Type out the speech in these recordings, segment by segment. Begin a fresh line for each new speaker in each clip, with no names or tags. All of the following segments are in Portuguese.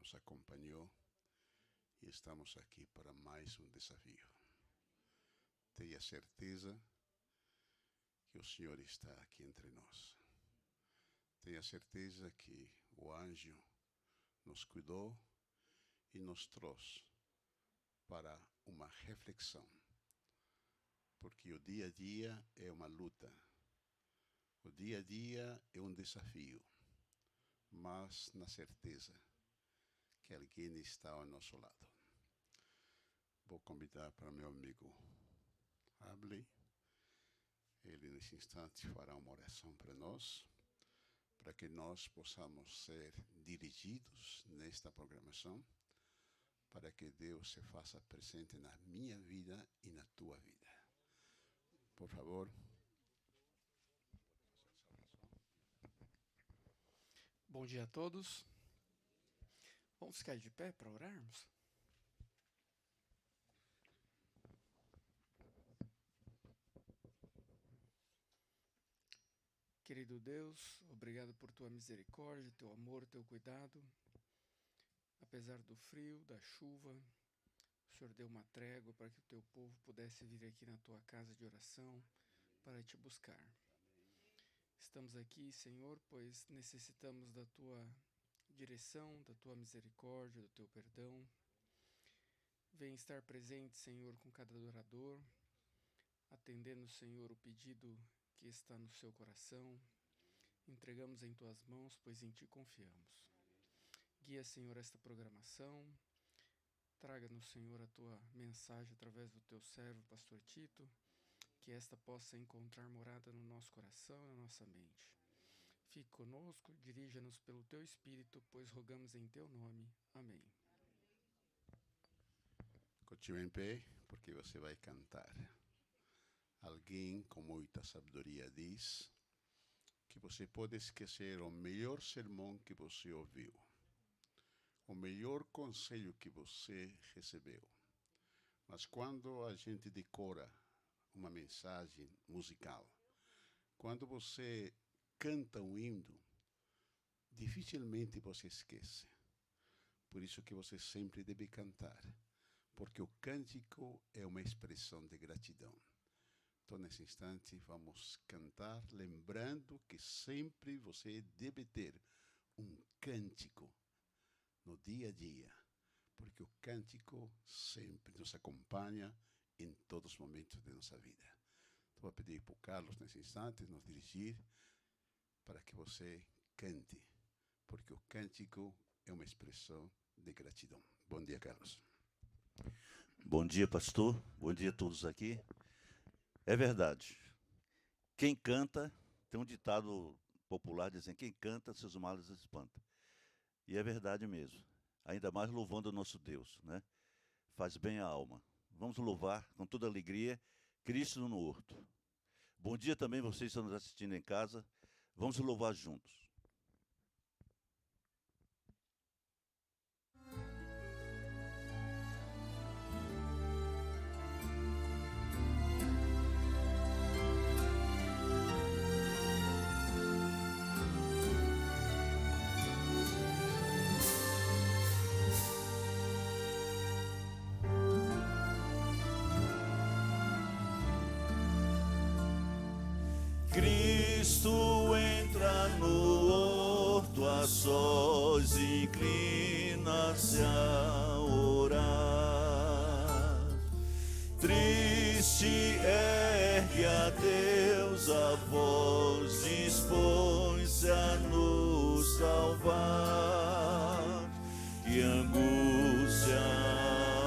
nos acompanhou e estamos aqui para mais um desafio. Tenha certeza que o Senhor está aqui entre nós. Tenha certeza que o anjo nos cuidou e nos trouxe para uma reflexão. Porque o dia a dia é uma luta. O dia a dia é um desafio. Mas na certeza que alguém está ao nosso lado. Vou convidar para meu amigo Abley. Ele nesse instante fará uma oração para nós, para que nós possamos ser dirigidos nesta programação, para que Deus se faça presente na minha vida e na tua vida. Por favor.
Bom dia a todos. Vamos ficar de pé para orarmos? Querido Deus, obrigado por tua misericórdia, teu amor, teu cuidado. Apesar do frio, da chuva, o Senhor deu uma trégua para que o teu povo pudesse vir aqui na tua casa de oração para te buscar. Estamos aqui, Senhor, pois necessitamos da tua direção, da tua misericórdia, do teu perdão. Vem estar presente, Senhor, com cada adorador, atendendo, Senhor, o pedido que está no seu coração. Entregamos em tuas mãos, pois em ti confiamos. Guia, Senhor, esta programação. Traga-nos, Senhor, a tua mensagem através do teu servo, Pastor Tito, que esta possa encontrar morada no nosso coração e na nossa mente. Fique conosco, dirija-nos pelo teu Espírito, pois rogamos em teu nome. Amém.
Continue em pé, porque você vai cantar. Alguém com muita sabedoria diz que você pode esquecer o melhor sermão que você ouviu, o melhor conselho que você recebeu. Mas quando a gente decora uma mensagem musical, quando você canta um hino, dificilmente você esquece. Por isso que você sempre deve cantar, porque o cântico é uma expressão de gratidão. Então, nesse instante, vamos cantar, lembrando que sempre você deve ter um cântico no dia a dia, porque o cântico sempre nos acompanha em todos os momentos de nossa vida. Então, vou pedir para o Carlos, nesse instante, nos dirigir para que você cante, porque o cântico é uma expressão de gratidão. Bom dia, Carlos.
Bom dia, pastor. Bom dia a todos aqui. É verdade. Quem canta, tem um ditado popular dizendo, quem canta, seus males espanta. E é verdade mesmo. Ainda mais louvando o nosso Deus, né? Faz bem a alma. Vamos louvar com toda alegria Cristo no horto. Bom dia também vocês que estão nos assistindo em casa. Vamos louvar juntos. Cristo entra no horto a sós, inclina-se a orar. Triste ergue a Deus a voz, dispõe-se a nos salvar. Que angústia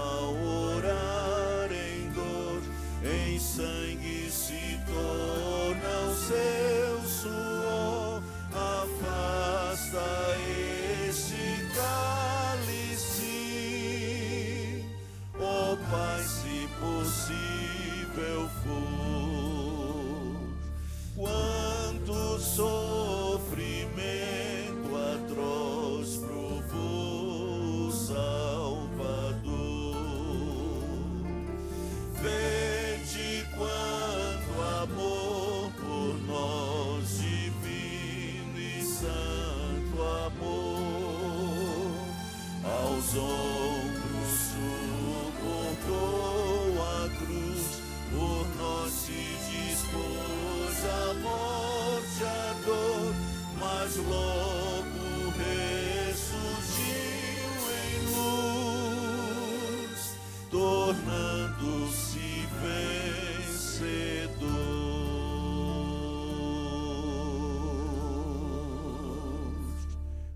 ao orar em dor, em sangue se torna o seu suor, afasta este cálice, ó Pai, se possível for. Quanto sofrimento atroz seus ombros suportou a cruz, por nós se dispôs a morte, a dor, mas logo ressurgiu em luz, tornando-se vencedor.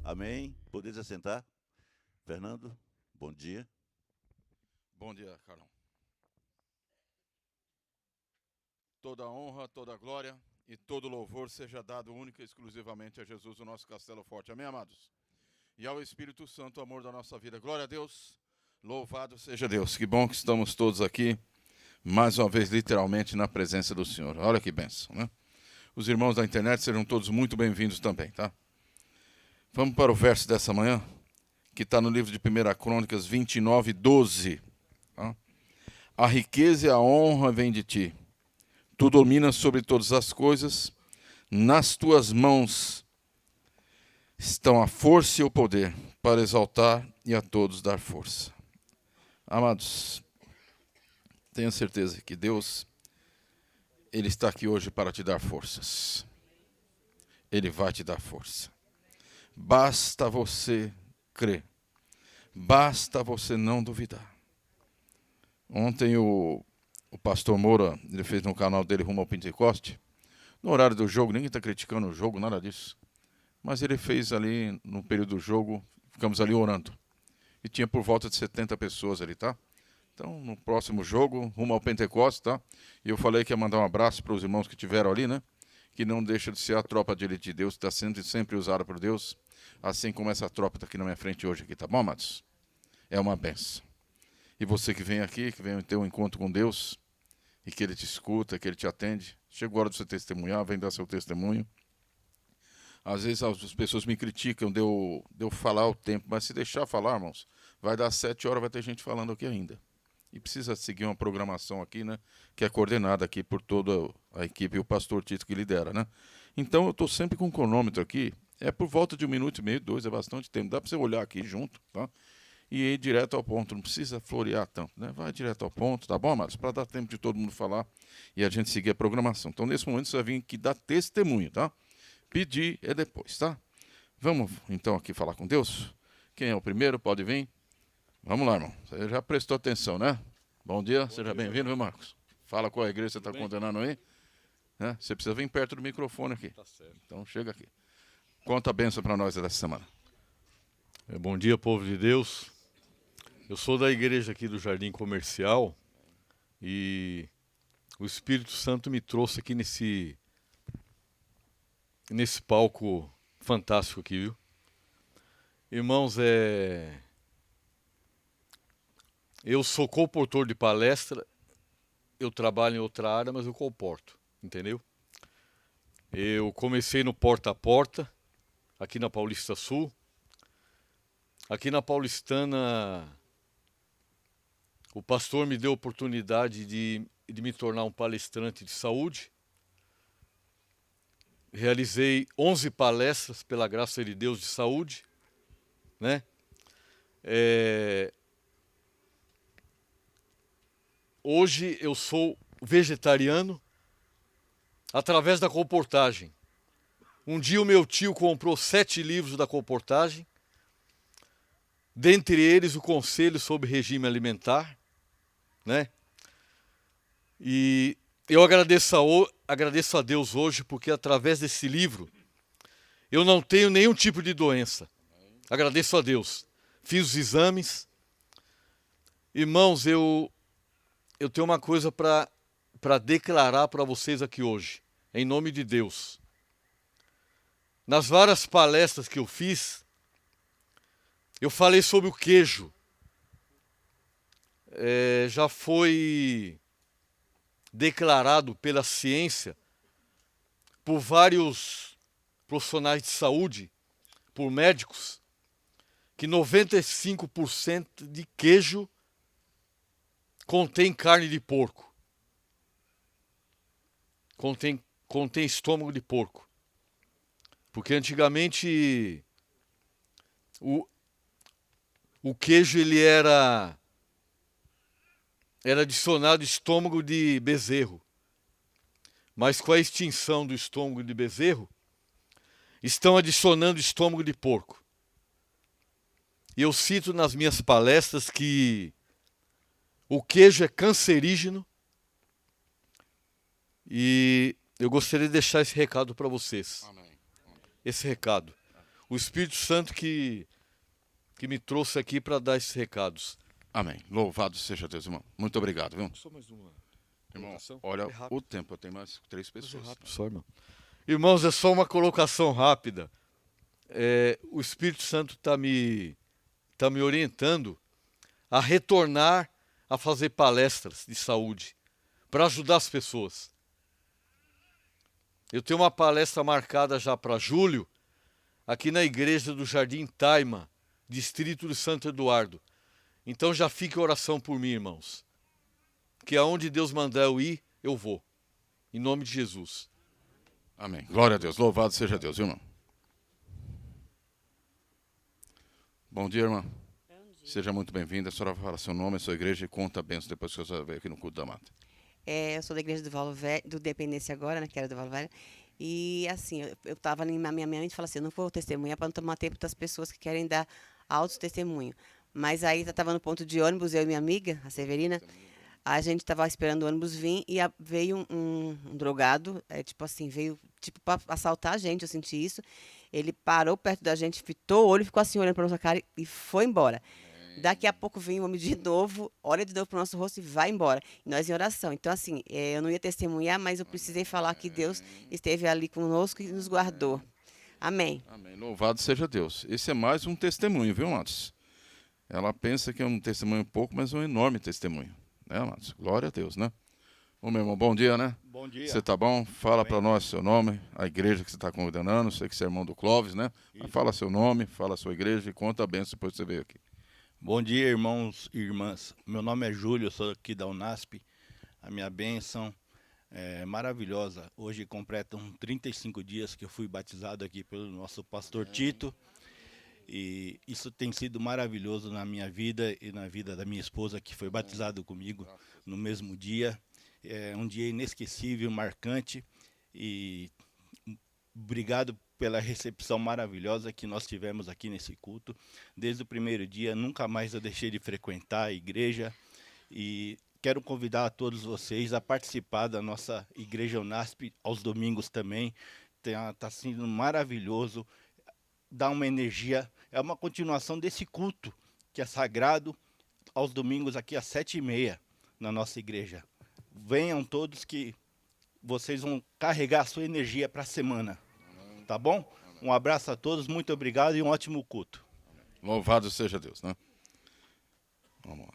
Amém? Podeis assentar? Fernando, bom dia.
Bom dia, Carlão. Toda a honra, toda a glória e todo louvor seja dado única e exclusivamente a Jesus, o nosso castelo forte. Amém, amados? E ao Espírito Santo, o amor da nossa vida. Glória a Deus, louvado seja Deus. Que bom que estamos todos aqui, mais uma vez, literalmente, na presença do Senhor. Olha que bênção, né? Os irmãos da internet serão todos muito bem-vindos também, tá? Vamos para o verso dessa manhã, que está no livro de 1 Crônicas 29, 12. Tá? A riqueza e a honra vêm de ti. Tu dominas sobre todas as coisas. Nas tuas mãos estão a força e o poder para exaltar e a todos dar força. Amados, tenha certeza que Deus, Ele está aqui hoje para te dar forças. Ele vai te dar força. Basta você crer. Basta você não duvidar. Ontem o pastor Moura, ele fez no canal dele Rumo ao Pentecoste, no horário do jogo, ninguém está criticando o jogo, nada disso. Mas ele fez ali, no período do jogo, ficamos ali orando. E tinha por volta de 70 pessoas ali, tá? Então, no próximo jogo, Rumo ao Pentecoste, tá? E eu falei que ia mandar um abraço para os irmãos que tiveram ali, né? Que não deixa de ser a tropa de elite de Deus, que está sendo sempre usada por Deus, assim como essa tropa está aqui na minha frente hoje, aqui, tá bom, amados? É uma benção. E você que vem aqui, que vem ter um encontro com Deus, e que Ele te escuta, que Ele te atende, chegou a hora de você testemunhar, vem dar seu testemunho. Às vezes as pessoas me criticam de eu falar o tempo, mas se deixar falar, irmãos, vai dar 7 horas, vai ter gente falando aqui ainda. E precisa seguir uma programação aqui, né, que é coordenada aqui por toda a equipe e o pastor Tito que lidera, né? Então eu estou sempre com um cronômetro aqui, é por volta de 1 minuto e meio, 2, é bastante tempo, dá para você olhar aqui junto, tá? E ir direto ao ponto, não precisa florear tanto, né? Vai direto ao ponto, tá bom, amados? Para dar tempo de todo mundo falar e a gente seguir a programação. Então, nesse momento, você vai vir aqui dar testemunho, tá? Pedir é depois, tá? Vamos, então, aqui falar com Deus? Quem é o primeiro? Pode vir. Vamos lá, irmão. Você já prestou atenção, né? Bom dia, seja bem-vindo, viu, Marcos? Fala qual a igreja você está condenando aí. Né? Você precisa vir perto do microfone aqui. Tá certo. Então, chega aqui. Conta a bênção para nós dessa semana.
Bom dia, povo de Deus. Eu sou da igreja aqui do Jardim Comercial e o Espírito Santo me trouxe aqui nesse palco fantástico aqui, viu? Irmãos, eu sou comportor de palestra, eu trabalho em outra área, mas eu comporto, entendeu? Eu comecei no Porta a Porta, aqui na Paulista Sul. Aqui na Paulistana, o pastor me deu a oportunidade de me tornar um palestrante de saúde. Realizei 11 palestras, pela graça de Deus, de saúde, né? Hoje eu sou vegetariano através da comportagem. Um dia o meu tio comprou 7 livros da comportagem, dentre eles o Conselho sobre Regime Alimentar, né? E eu agradeço a Deus hoje porque através desse livro eu não tenho nenhum tipo de doença. Agradeço a Deus. Fiz os exames. Irmãos, eu tenho uma coisa para declarar para vocês aqui hoje, em nome de Deus. Nas várias palestras que eu fiz, eu falei sobre o queijo. Já foi declarado pela ciência, por vários profissionais de saúde, por médicos, que 95% de queijo contém carne de porco. Contém estômago de porco. Porque antigamente o o queijo ele era adicionado estômago de bezerro. Mas com a extinção do estômago de bezerro, estão adicionando estômago de porco. E eu cito nas minhas palestras que o queijo é cancerígeno e eu gostaria de deixar esse recado para vocês.
Amém.
Esse recado. O Espírito Santo que me trouxe aqui para dar esses recados.
Amém. Louvado seja Deus, irmão. Muito obrigado, viu?
Só mais uma.
Irmão,
Colocação?
olha
É rápido.
o tempo. Eu tenho mais 3 pessoas.
Rápido só, irmão. Irmãos, é só uma colocação rápida. O Espírito Santo está me orientando a retornar a fazer palestras de saúde para ajudar as pessoas. Eu tenho uma palestra marcada já para julho, aqui na igreja do Jardim Taima, distrito de Santo Eduardo. Então já fique oração por mim, irmãos. Que aonde Deus mandar eu ir, eu vou. Em nome de Jesus.
Amém. Glória a Deus. Louvado seja Deus, irmão. Bom dia, irmã. Seja muito bem-vinda. A senhora fala seu nome, a sua igreja e conta a bênção depois que a senhora veio aqui no culto da mata.
Eu sou da igreja do Valo Velho, do Dependência agora, né, que era do Valo Velho. E assim, eu estava na minha mente e falei assim, eu não vou testemunhar para não tomar tempo das pessoas que querem dar alto testemunho. Mas aí eu estava no ponto de ônibus, eu e minha amiga, a Severina, a gente estava esperando o ônibus vir e veio um drogado, veio para assaltar a gente, eu senti isso. Ele parou perto da gente, fitou o olho, ficou assim olhando para nossa cara e foi embora. Daqui a pouco vem o homem de novo, olha de novo para o nosso rosto e vai embora. E nós em oração. Então, assim, eu não ia testemunhar, mas eu precisei falar que Deus esteve ali conosco e nos guardou. Amém.
Amém. Louvado seja Deus. Esse é mais um testemunho, viu, Matos? Ela pensa que é um testemunho pouco, mas é um enorme testemunho. Né, Matos? Glória a Deus, né? Ô, meu irmão, bom dia, né?
Bom dia.
Você tá bom? Fala para nós seu nome, a igreja que você está convidando. Sei que você é irmão do Clóvis, né? Mas fala seu nome, fala a sua igreja e conta a bênção depois que você veio aqui.
Bom dia, irmãos e irmãs. Meu nome é Júlio, eu sou aqui da Unasp. A minha bênção é maravilhosa. Hoje completam 35 dias que eu fui batizado aqui pelo nosso pastor Tito. E isso tem sido maravilhoso na minha vida e na vida da minha esposa, que foi batizado comigo no mesmo dia. É um dia inesquecível, marcante. E obrigado pela recepção maravilhosa que nós tivemos aqui nesse culto. Desde o primeiro dia, nunca mais eu deixei de frequentar a igreja. E quero convidar a todos vocês a participar da nossa igreja Unasp aos domingos também. Está sendo maravilhoso. Dá uma energia. É uma continuação desse culto, que é sagrado, aos domingos aqui às 7h30 na nossa igreja. Venham todos que vocês vão carregar a sua energia para a semana. Tá bom? Um abraço a todos, muito obrigado e um ótimo culto.
Louvado seja Deus, né? Vamos lá.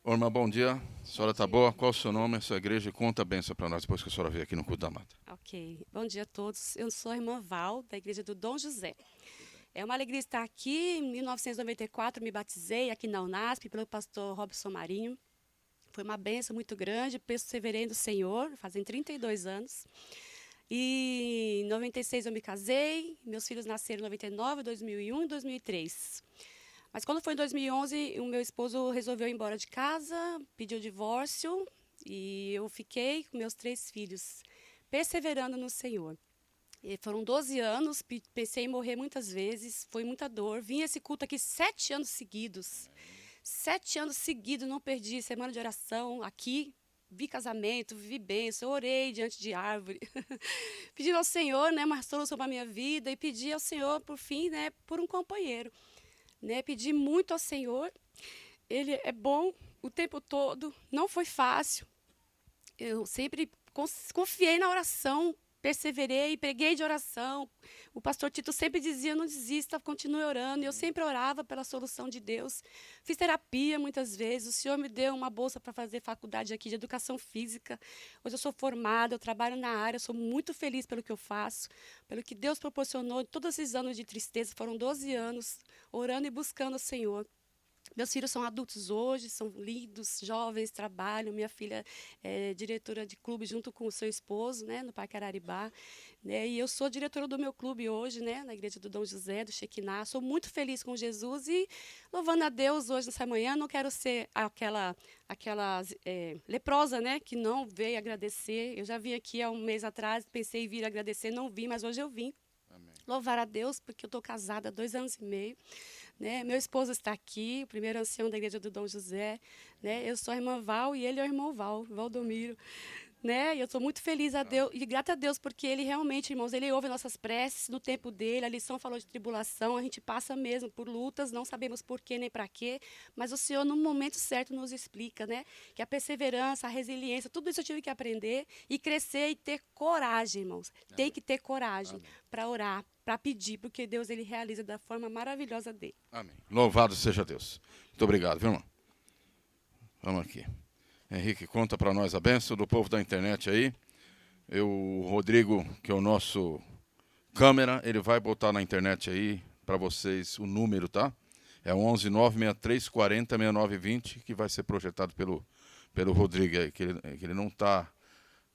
Ô, irmã, bom dia. A senhora tá boa? Qual o seu nome, a sua igreja? Conta a bênção para nós depois que a senhora veio aqui no culto da mata.
Ok. Bom dia a todos. Eu sou a irmã Val, da igreja do Dom José. É uma alegria estar aqui. Em 1994, me batizei aqui na Unasp pelo pastor Robson Marinho. Foi uma bênção muito grande. Perseverei no Senhor, fazem 32 anos. E em 96 eu me casei, meus filhos nasceram em 99, 2001 e 2003. Mas quando foi em 2011, o meu esposo resolveu ir embora de casa, pediu o divórcio e eu fiquei com meus 3 filhos, perseverando no Senhor. E foram 12 anos, pensei em morrer muitas vezes, foi muita dor. Vim a esse culto aqui 7 anos seguidos. 7 anos seguidos, não perdi semana de oração aqui. Vi casamento, vi bênção, orei diante de árvore, pedi ao Senhor, né, uma solução para a minha vida e pedi ao Senhor, por fim, né, por um companheiro. Né, pedi muito ao Senhor, Ele é bom o tempo todo, não foi fácil. Eu sempre confiei na oração, perseverei, preguei de oração. O pastor Tito sempre dizia, não desista, continue orando. E eu sempre orava pela solução de Deus. Fiz terapia muitas vezes. O Senhor me deu uma bolsa para fazer faculdade aqui de educação física. Hoje eu sou formada, eu trabalho na área, sou muito feliz pelo que eu faço, pelo que Deus proporcionou. Todos esses anos de tristeza, foram 12 anos, orando e buscando o Senhor. Meus filhos são adultos hoje, são lindos, jovens, trabalham. Minha filha é diretora de clube junto com o seu esposo, né, no Parque Araribá. Né, e eu sou diretora do meu clube hoje, né, na Igreja do Dom José, do Shekinah. Sou muito feliz com Jesus e louvando a Deus hoje, nessa manhã. Não quero ser aquela leprosa, né, que não veio agradecer. Eu já vim aqui há um mês atrás, pensei em vir agradecer, não vim, mas hoje eu vim.
Amém.
Louvar a Deus, porque eu estou casada há 2 anos e meio. Né? Meu esposo está aqui, o primeiro ancião da Igreja do Dom José. Né? Eu sou a irmã Val e ele é o irmão Valdomiro. Né? E eu estou muito feliz a Deus, e grata a Deus, porque ele realmente, irmãos, ele ouve nossas preces no tempo dele. A lição falou de tribulação, a gente passa mesmo por lutas, não sabemos por quê nem para quê, mas o Senhor, no momento certo, nos explica, né? Que a perseverança, a resiliência, tudo isso eu tive que aprender e crescer e ter coragem, irmãos. Tem que ter coragem para orar, para pedir, porque Deus ele realiza da forma maravilhosa dele.
Amém. Louvado seja Deus. Muito obrigado, viu, irmão? Vamos aqui. Henrique, conta para nós a bênção do povo da internet aí. O Rodrigo, que é o nosso câmera, ele vai botar na internet aí para vocês o número, tá? É 11 963 40 6920, que vai ser projetado pelo Rodrigo aí, que ele não está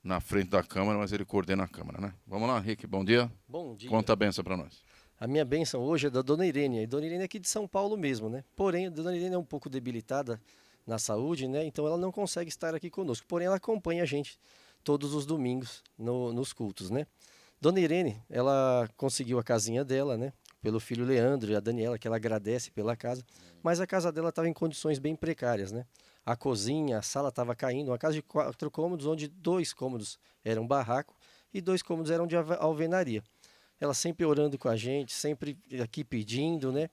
na frente da câmera, mas ele coordena a câmera, né? Vamos lá, Henrique, bom dia.
Bom dia.
Conta a bênção para nós.
A minha bênção hoje é da Dona Irene. A Dona Irene é aqui de São Paulo mesmo, né? Porém, a Dona Irene é um pouco debilitada na saúde, né? Então ela não consegue estar aqui conosco. Porém, ela acompanha a gente todos os domingos nos cultos, né? Dona Irene, ela conseguiu a casinha dela, né? Pelo filho Leandro e a Daniela, que ela agradece pela casa. Mas a casa dela estava em condições bem precárias, né? A cozinha, a sala estava caindo. Uma casa de 4 cômodos, onde 2 cômodos eram barraco e 2 cômodos eram de alvenaria. Ela sempre orando com a gente, sempre aqui pedindo, né?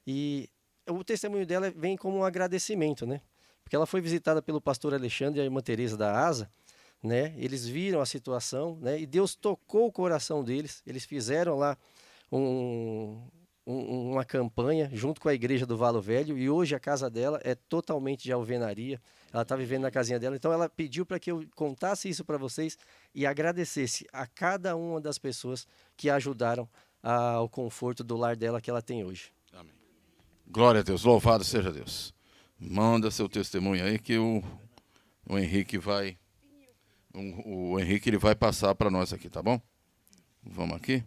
E o testemunho dela vem como um agradecimento, né? Porque ela foi visitada pelo pastor Alexandre e a irmã Teresa da Asa, né? Eles viram a situação, né? E Deus tocou o coração deles. Eles fizeram lá uma campanha junto com a igreja do Valo Velho e hoje a casa dela é totalmente de alvenaria. Ela está vivendo na casinha dela. Então ela pediu para que eu contasse isso para vocês e agradecesse a cada uma das pessoas que ajudaram ao conforto do lar dela que ela tem hoje.
Amém. Glória a Deus, louvado seja Deus. Manda seu testemunho aí que o Henrique vai o Henrique ele vai passar para nós aqui, tá bom? Vamos aqui.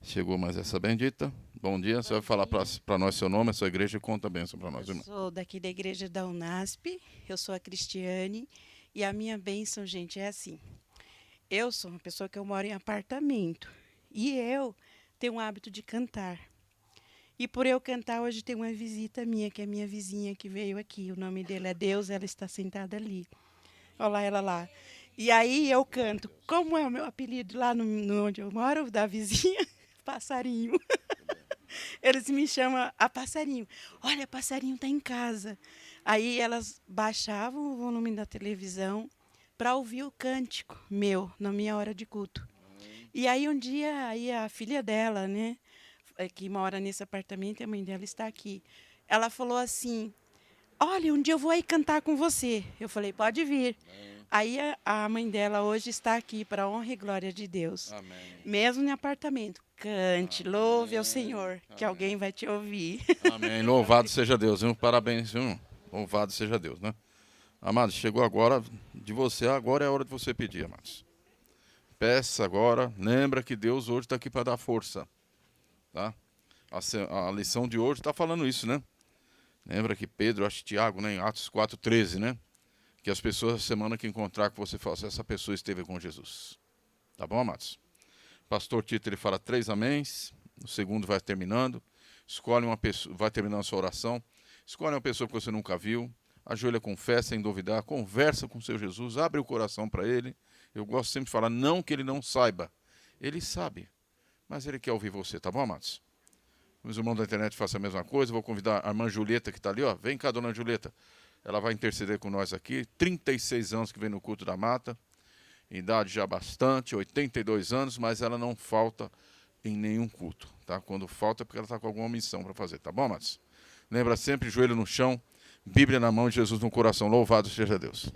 Chegou mais essa bendita. Bom dia, você vai falar para nós seu nome, a sua igreja e conta a bênção para nós, irmão.
Sou daqui da igreja da Unasp, eu sou a Cristiane e a minha bênção, gente, é assim. Eu sou uma pessoa que eu moro em apartamento e eu tenho o hábito de cantar. E por eu cantar, hoje tem uma visita minha, que é minha vizinha que veio aqui. O nome dela é Deus, ela está sentada ali. Olha lá, ela lá. E aí eu canto. Como é o meu apelido lá no onde eu moro, da vizinha? Passarinho. Eles me chamam a Passarinho. Olha, Passarinho está em casa. Aí elas baixavam o volume da televisão para ouvir o cântico meu, na minha hora de culto. E aí um dia aí a filha dela, né, que mora nesse apartamento, a mãe dela está aqui. Ela falou assim: olha, um dia eu vou aí cantar com você. Eu falei, pode vir. Aí a mãe dela hoje está aqui para a honra e glória de Deus.
Amém.
Mesmo em apartamento. Cante,
Amém.
louve ao Senhor, que
Amém.
alguém vai te ouvir.
Amém. Louvado seja Deus, viu? Parabéns, viu? Louvado seja Deus, né? Amados, chegou agora de você, agora é a hora de você pedir, amados. Peça agora, lembra que Deus hoje está aqui para dar força. Tá? A lição de hoje está falando isso, né? Lembra que Pedro, acho que Tiago, né, em Atos 4:13, né? Que as pessoas, a semana que encontrar com você, falam, essa pessoa esteve com Jesus. Tá bom, amados? Pastor Tito, ele fala 3 améns, o segundo vai terminando, escolhe uma pessoa, vai terminando a sua oração, escolhe uma pessoa que você nunca viu, ajoelha com fé, sem duvidar, conversa com o seu Jesus, abre o coração para ele. Eu gosto sempre de falar, não que ele não saiba, ele sabe, mas ele quer ouvir você, tá bom, amados? Os irmãos da internet façam a mesma coisa. Vou convidar a irmã Julieta, que está ali, ó. Vem cá, dona Julieta. Ela vai interceder com nós aqui. 36 anos que vem no culto da mata. Idade já bastante, 82 anos, mas ela não falta em nenhum culto. Tá? Quando falta é porque ela está com alguma missão para fazer. Tá bom, amados? Lembra sempre, joelho no chão, Bíblia na mão, Jesus no coração. Louvado seja Deus.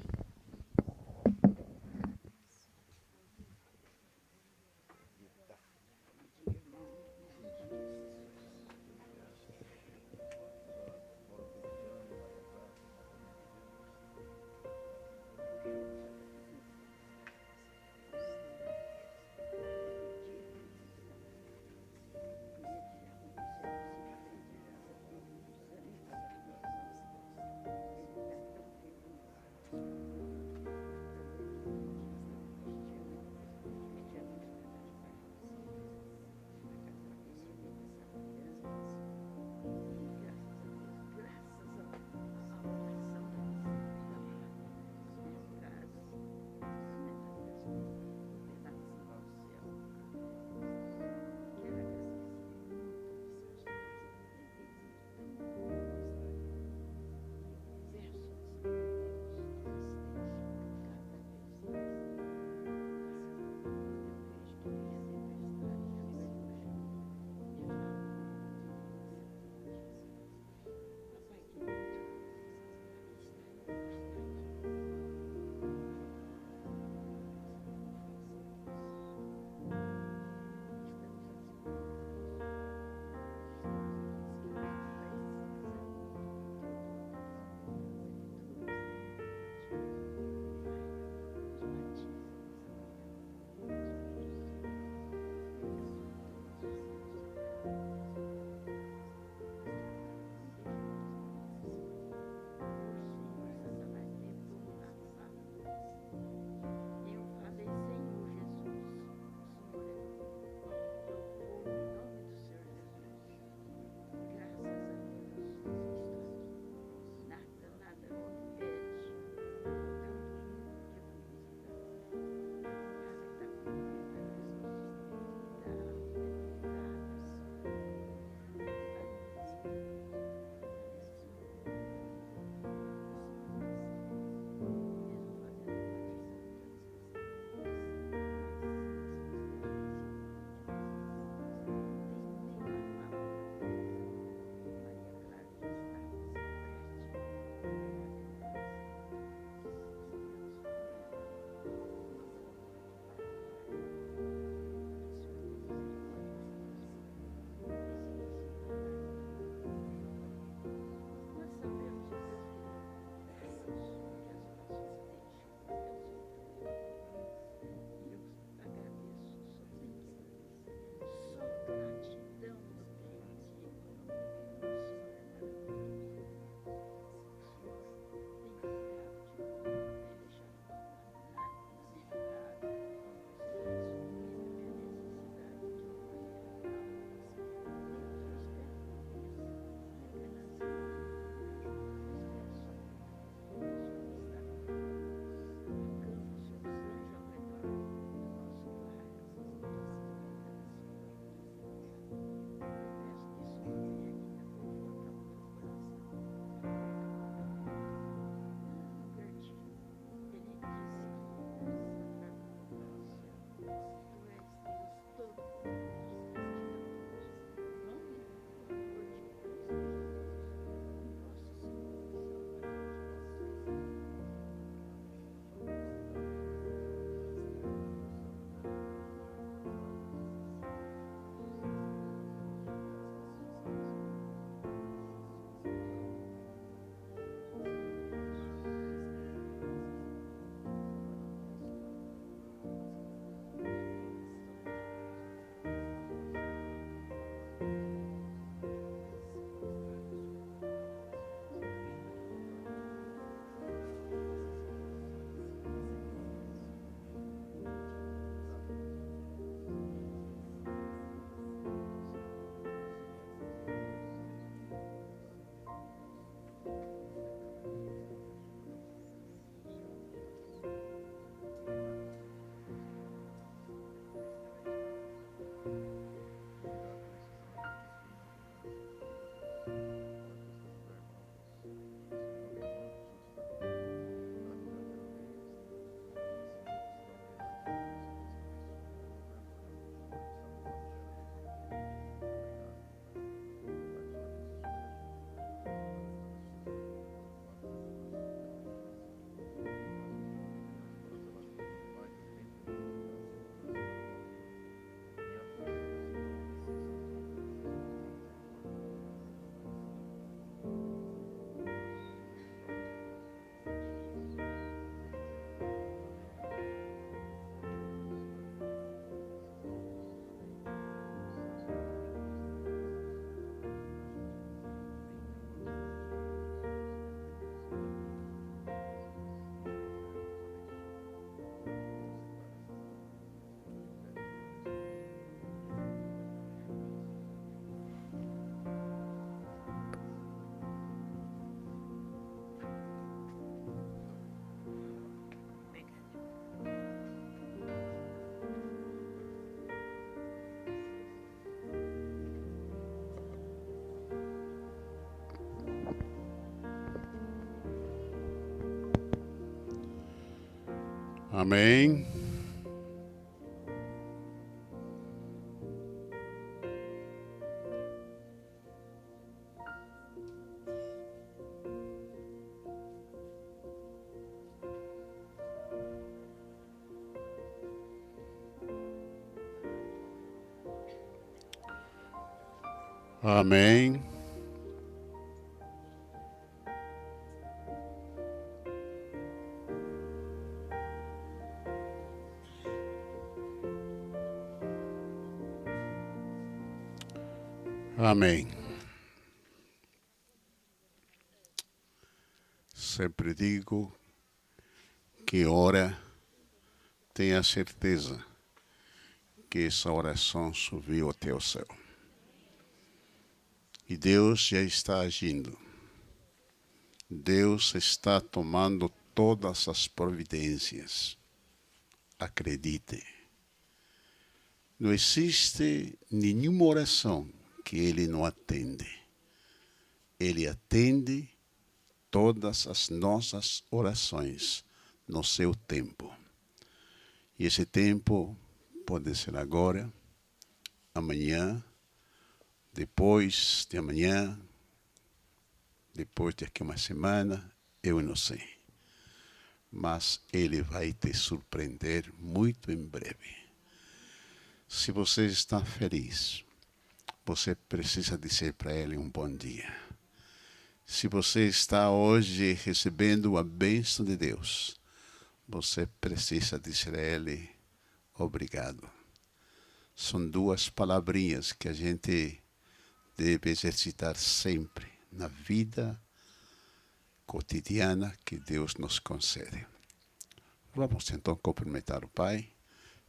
Amém. Amém. Amém. Sempre digo que ora, tenha certeza que essa oração subiu até o céu. E Deus já está agindo. Deus está tomando todas as providências. Acredite. Não existe nenhuma oração que Ele não atende. Ele atende todas as nossas orações no seu tempo. E esse tempo pode ser agora, amanhã, depois de amanhã, depois daqui a uma semana, eu não sei. Mas Ele vai te surpreender muito em breve. Se você está feliz, você precisa dizer para Ele um bom dia. Se você está hoje recebendo a bênção de Deus, você precisa dizer a Ele obrigado. São duas palavrinhas que a gente deve exercitar sempre na vida cotidiana que Deus nos concede. Vamos então cumprimentar o Pai.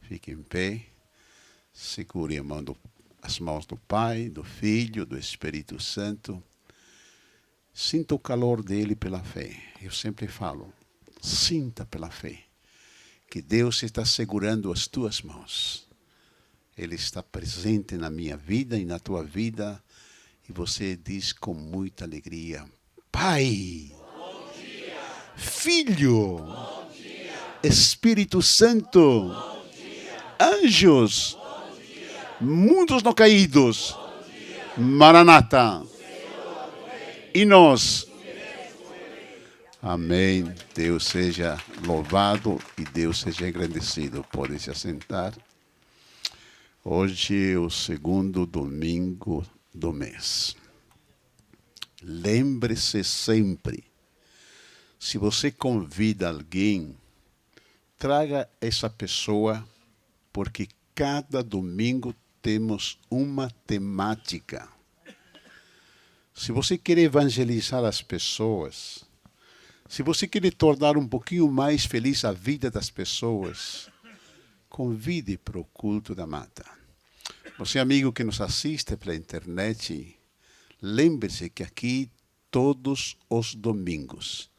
Fique em pé. Segure as mãos do Pai, do Filho, do Espírito Santo. Sinta o calor dele pela fé. Eu sempre falo, sinta pela fé que Deus está segurando as tuas mãos. Ele está presente na minha vida e na tua vida. E você diz com muita alegria, Pai, bom dia. Filho, bom dia. Espírito Santo, bom dia. Anjos, bom dia. Mundos não caídos, bom dia. Maranata, e nós. Amém. Deus seja louvado e Deus seja engrandecido. Pode se assentar. Hoje é o segundo domingo do mês. Lembre-se sempre, se você convida alguém, traga essa pessoa, porque cada domingo temos uma temática. Se você quer evangelizar as pessoas, se você quer tornar um pouquinho mais feliz a vida das pessoas, convide para o culto da mata. Você, amigo que nos assiste pela internet, lembre-se que aqui, todos os domingos,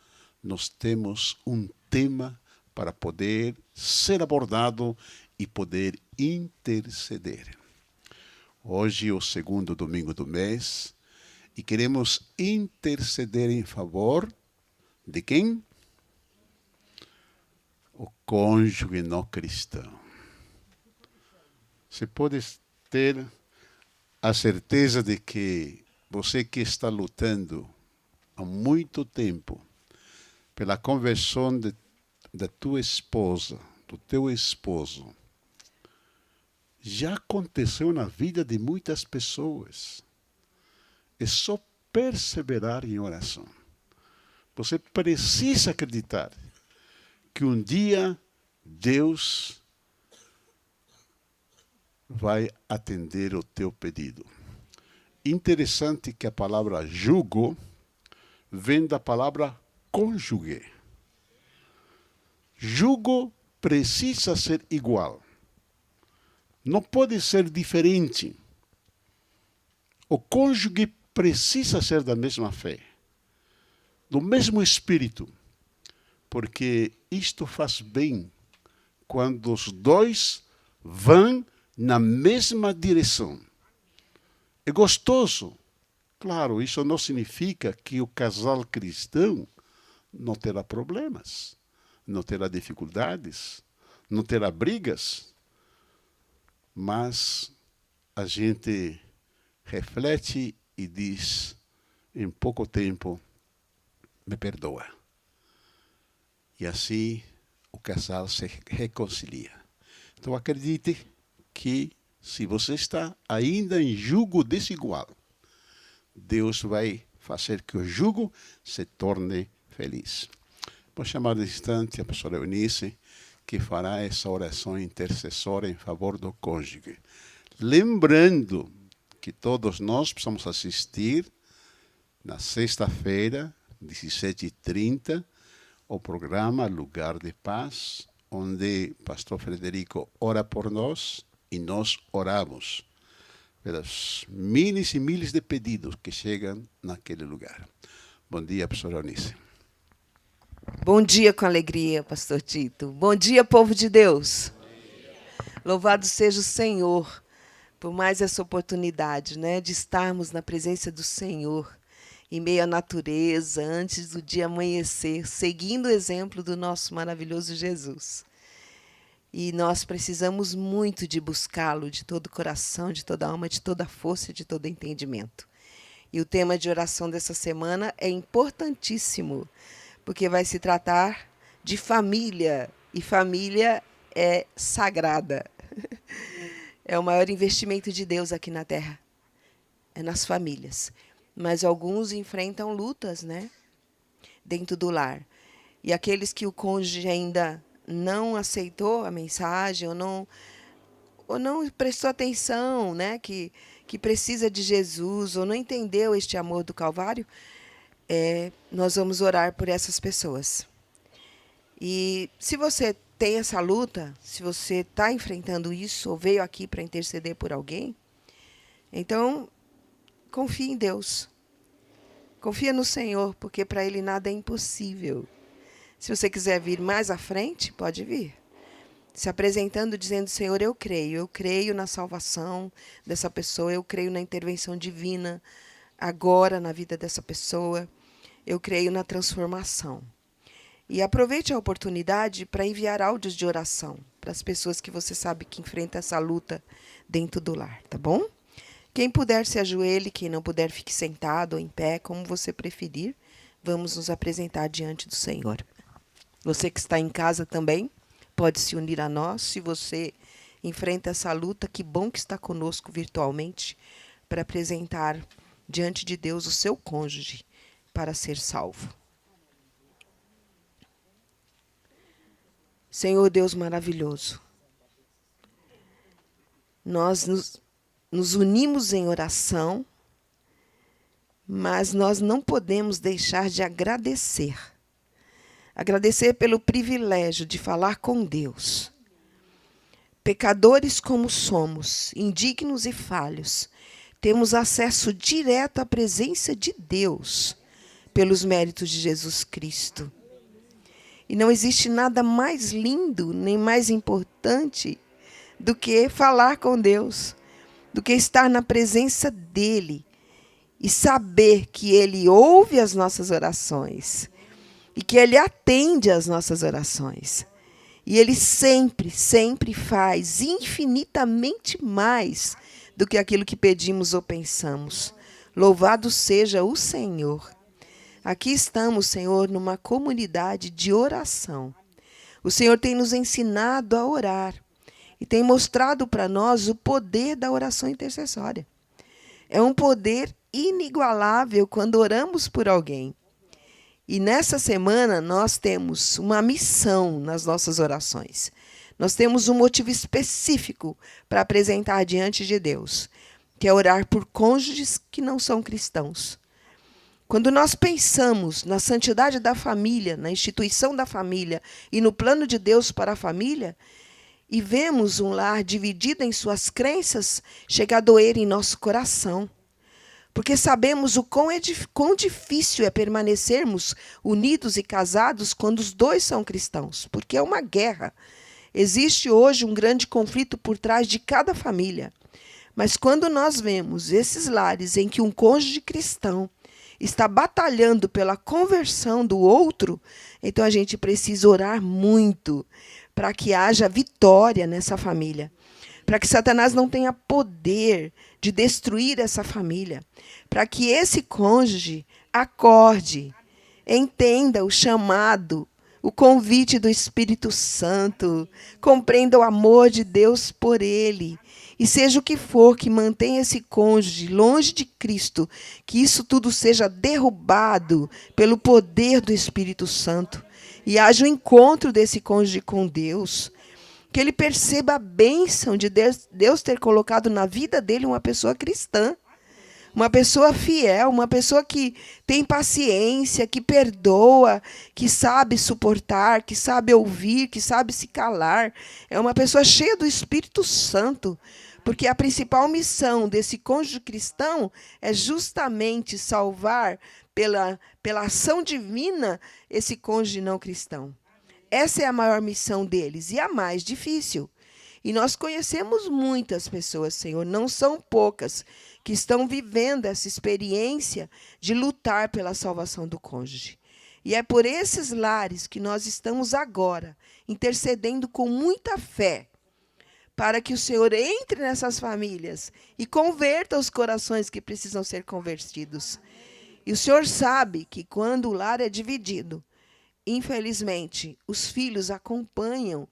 nós temos um tema para poder ser abordado e poder interceder. Hoje é o segundo domingo do mês e queremos interceder em favor de quem? O cônjuge não cristão. Você pode ter a certeza de que você que está lutando há muito tempo pela conversão da tua esposa, do teu esposo, já aconteceu na vida de muitas pessoas. É só perseverar em oração. Você precisa acreditar que um dia Deus vai atender o teu pedido. Interessante que a palavra jugo vem da palavra cônjuge. Jugo precisa ser igual. Não pode ser diferente. O cônjuge precisa ser da mesma fé, do mesmo espírito, porque isto faz bem quando os dois vão na mesma direção. É gostoso. Claro, isso não significa que o casal cristão não terá problemas, não terá dificuldades. não terá brigas, mas a gente reflete e diz, em pouco tempo, me perdoa. E assim o casal se reconcilia. Então acredite que se você está ainda em jugo desigual, Deus vai fazer que o jugo se torne feliz. Vou chamar no instante a pastora Eunice, que fará essa oração intercessória em favor do cônjuge. Lembrando que todos nós precisamos assistir na sexta-feira, 17h30, o programa Lugar de Paz, onde o pastor Frederico ora por nós e nós oramos pelos milhares e milhares de pedidos que chegam naquele lugar. Bom dia, pastora Eunice.
Bom dia com alegria, pastor Tito. Bom dia, povo de Deus. Louvado seja o Senhor por mais essa oportunidade, né, de estarmos na presença do Senhor, em meio à natureza, antes do dia amanhecer, seguindo o exemplo do nosso maravilhoso Jesus. E nós precisamos muito de buscá-lo, de todo o coração, de toda a alma, de toda a força, de todo entendimento. E o tema de oração dessa semana é importantíssimo, porque vai se tratar de família, e família é sagrada. É o maior investimento de Deus aqui na Terra, é nas famílias. Mas alguns enfrentam lutas, né, dentro do lar. E aqueles que o cônjuge ainda não aceitou a mensagem, ou não prestou atenção, né, que precisa de Jesus, ou não entendeu este amor do Calvário, nós vamos orar por essas pessoas. E se você tem essa luta, se você está enfrentando isso, ou veio aqui para interceder por alguém, então confie em Deus. Confia no Senhor, porque para Ele nada é impossível. Se você quiser vir mais à frente, pode vir. Se apresentando, dizendo, Senhor, eu creio na salvação dessa pessoa, eu creio na intervenção divina agora na vida dessa pessoa, eu creio na transformação. E aproveite a oportunidade para enviar áudios de oração para as pessoas que você sabe que enfrentam essa luta dentro do lar, tá bom? Quem puder se ajoelhe, quem não puder fique sentado ou em pé, como você preferir. Vamos nos apresentar diante do Senhor. Você que está em casa também pode se unir a nós. Se você enfrenta essa luta, que bom que está conosco virtualmente para apresentar diante de Deus o seu cônjuge para ser salvo. Senhor Deus maravilhoso, nós nos unimos em oração, mas nós não podemos deixar de agradecer. Agradecer pelo privilégio de falar com Deus. Pecadores como somos, indignos e falhos, temos acesso direto à presença de Deus pelos méritos de Jesus Cristo. E não existe nada mais lindo, nem mais importante do que falar com Deus, do que estar na presença dEle e saber que Ele ouve as nossas orações e que Ele atende às nossas orações. E Ele sempre, sempre faz infinitamente mais do que aquilo que pedimos ou pensamos. Louvado seja o Senhor. Aqui estamos, Senhor, numa comunidade de oração. O Senhor tem nos ensinado a orar e tem mostrado para nós o poder da oração intercessória. É um poder inigualável quando oramos por alguém. E nessa semana nós temos uma missão nas nossas orações. Nós temos um motivo específico para apresentar diante de Deus, que é orar por cônjuges que não são cristãos. Quando nós pensamos na santidade da família, na instituição da família e no plano de Deus para a família, e vemos um lar dividido em suas crenças, chega a doer em nosso coração. Porque sabemos o quão difícil é permanecermos unidos e casados quando os dois são cristãos, porque é uma guerra. Existe hoje um grande conflito por trás de cada família. Mas quando nós vemos esses lares em que um cônjuge cristão está batalhando pela conversão do outro, então a gente precisa orar muito para que haja vitória nessa família, para que Satanás não tenha poder de destruir essa família, para que esse cônjuge acorde, entenda o chamado, o convite do Espírito Santo, compreenda o amor de Deus por ele, e seja o que for que mantenha esse cônjuge longe de Cristo, que isso tudo seja derrubado pelo poder do Espírito Santo, e haja o encontro desse cônjuge com Deus, que ele perceba a bênção de Deus ter colocado na vida dele uma pessoa cristã, uma pessoa fiel, uma pessoa que tem paciência, que perdoa, que sabe suportar, que sabe ouvir, que sabe se calar. É uma pessoa cheia do Espírito Santo, porque a principal missão desse cônjuge cristão é justamente salvar, pela ação divina, esse cônjuge não cristão. Essa é a maior missão deles e a mais difícil. E nós conhecemos muitas pessoas, Senhor, não são poucas, que estão vivendo essa experiência de lutar pela salvação do cônjuge. E é por esses lares que nós estamos agora intercedendo com muita fé, para que o Senhor entre nessas famílias e converta os corações que precisam ser convertidos. E o Senhor sabe que quando o lar é dividido, infelizmente, os filhos acompanham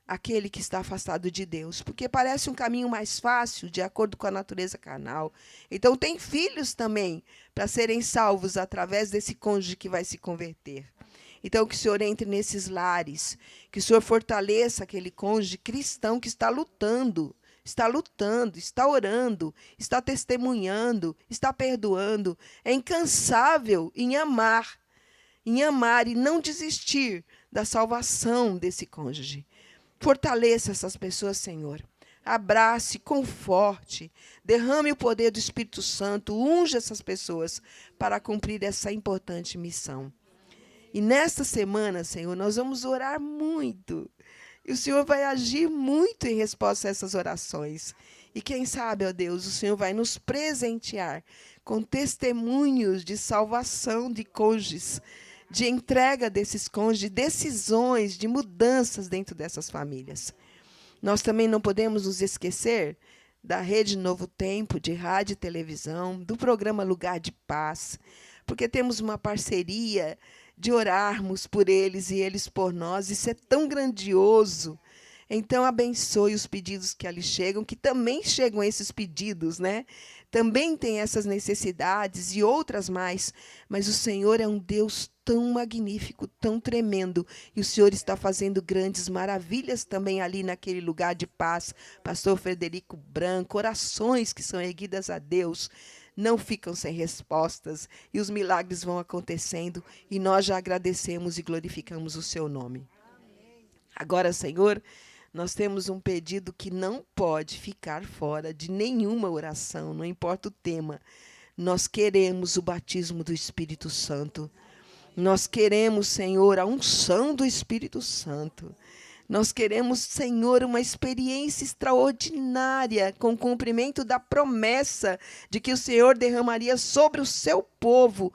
aquele que está afastado de Deus, porque parece um caminho mais fácil, de acordo com a natureza carnal. Então, tem filhos também para serem salvos através desse cônjuge que vai se converter. Então, que o Senhor entre nesses lares, que o Senhor fortaleça aquele cônjuge cristão que está lutando, está orando, está testemunhando, está perdoando, é incansável em amar e não desistir da salvação desse cônjuge. Fortaleça essas pessoas, Senhor. Abrace, conforte, derrame o poder do Espírito Santo, unja essas pessoas para cumprir essa importante missão. E nesta semana, Senhor, nós vamos orar muito. E o Senhor vai agir muito em resposta a essas orações. E quem sabe, ó Deus, o Senhor vai nos presentear com testemunhos de salvação de cônjuges, de entrega desses cônjuges, de decisões, de mudanças dentro dessas famílias. Nós também não podemos nos esquecer da Rede Novo Tempo, de rádio e televisão, do programa Lugar de Paz, porque temos uma parceria de orarmos por eles e eles por nós. Isso é tão grandioso. Então, abençoe os pedidos que ali chegam, que também chegam esses pedidos, né? Também tem essas necessidades e outras mais, mas o Senhor é um Deus tão magnífico, tão tremendo, e o Senhor está fazendo grandes maravilhas também ali naquele lugar de paz. Pastor Frederico Branco, orações que são erguidas a Deus, não ficam sem respostas, e os milagres vão acontecendo, e nós já agradecemos e glorificamos o seu nome. Agora, Senhor, nós temos um pedido que não pode ficar fora de nenhuma oração, não importa o tema. Nós queremos o batismo do Espírito Santo. Nós queremos, Senhor, a unção do Espírito Santo. Nós queremos, Senhor, uma experiência extraordinária com o cumprimento da promessa de que o Senhor derramaria sobre o seu povo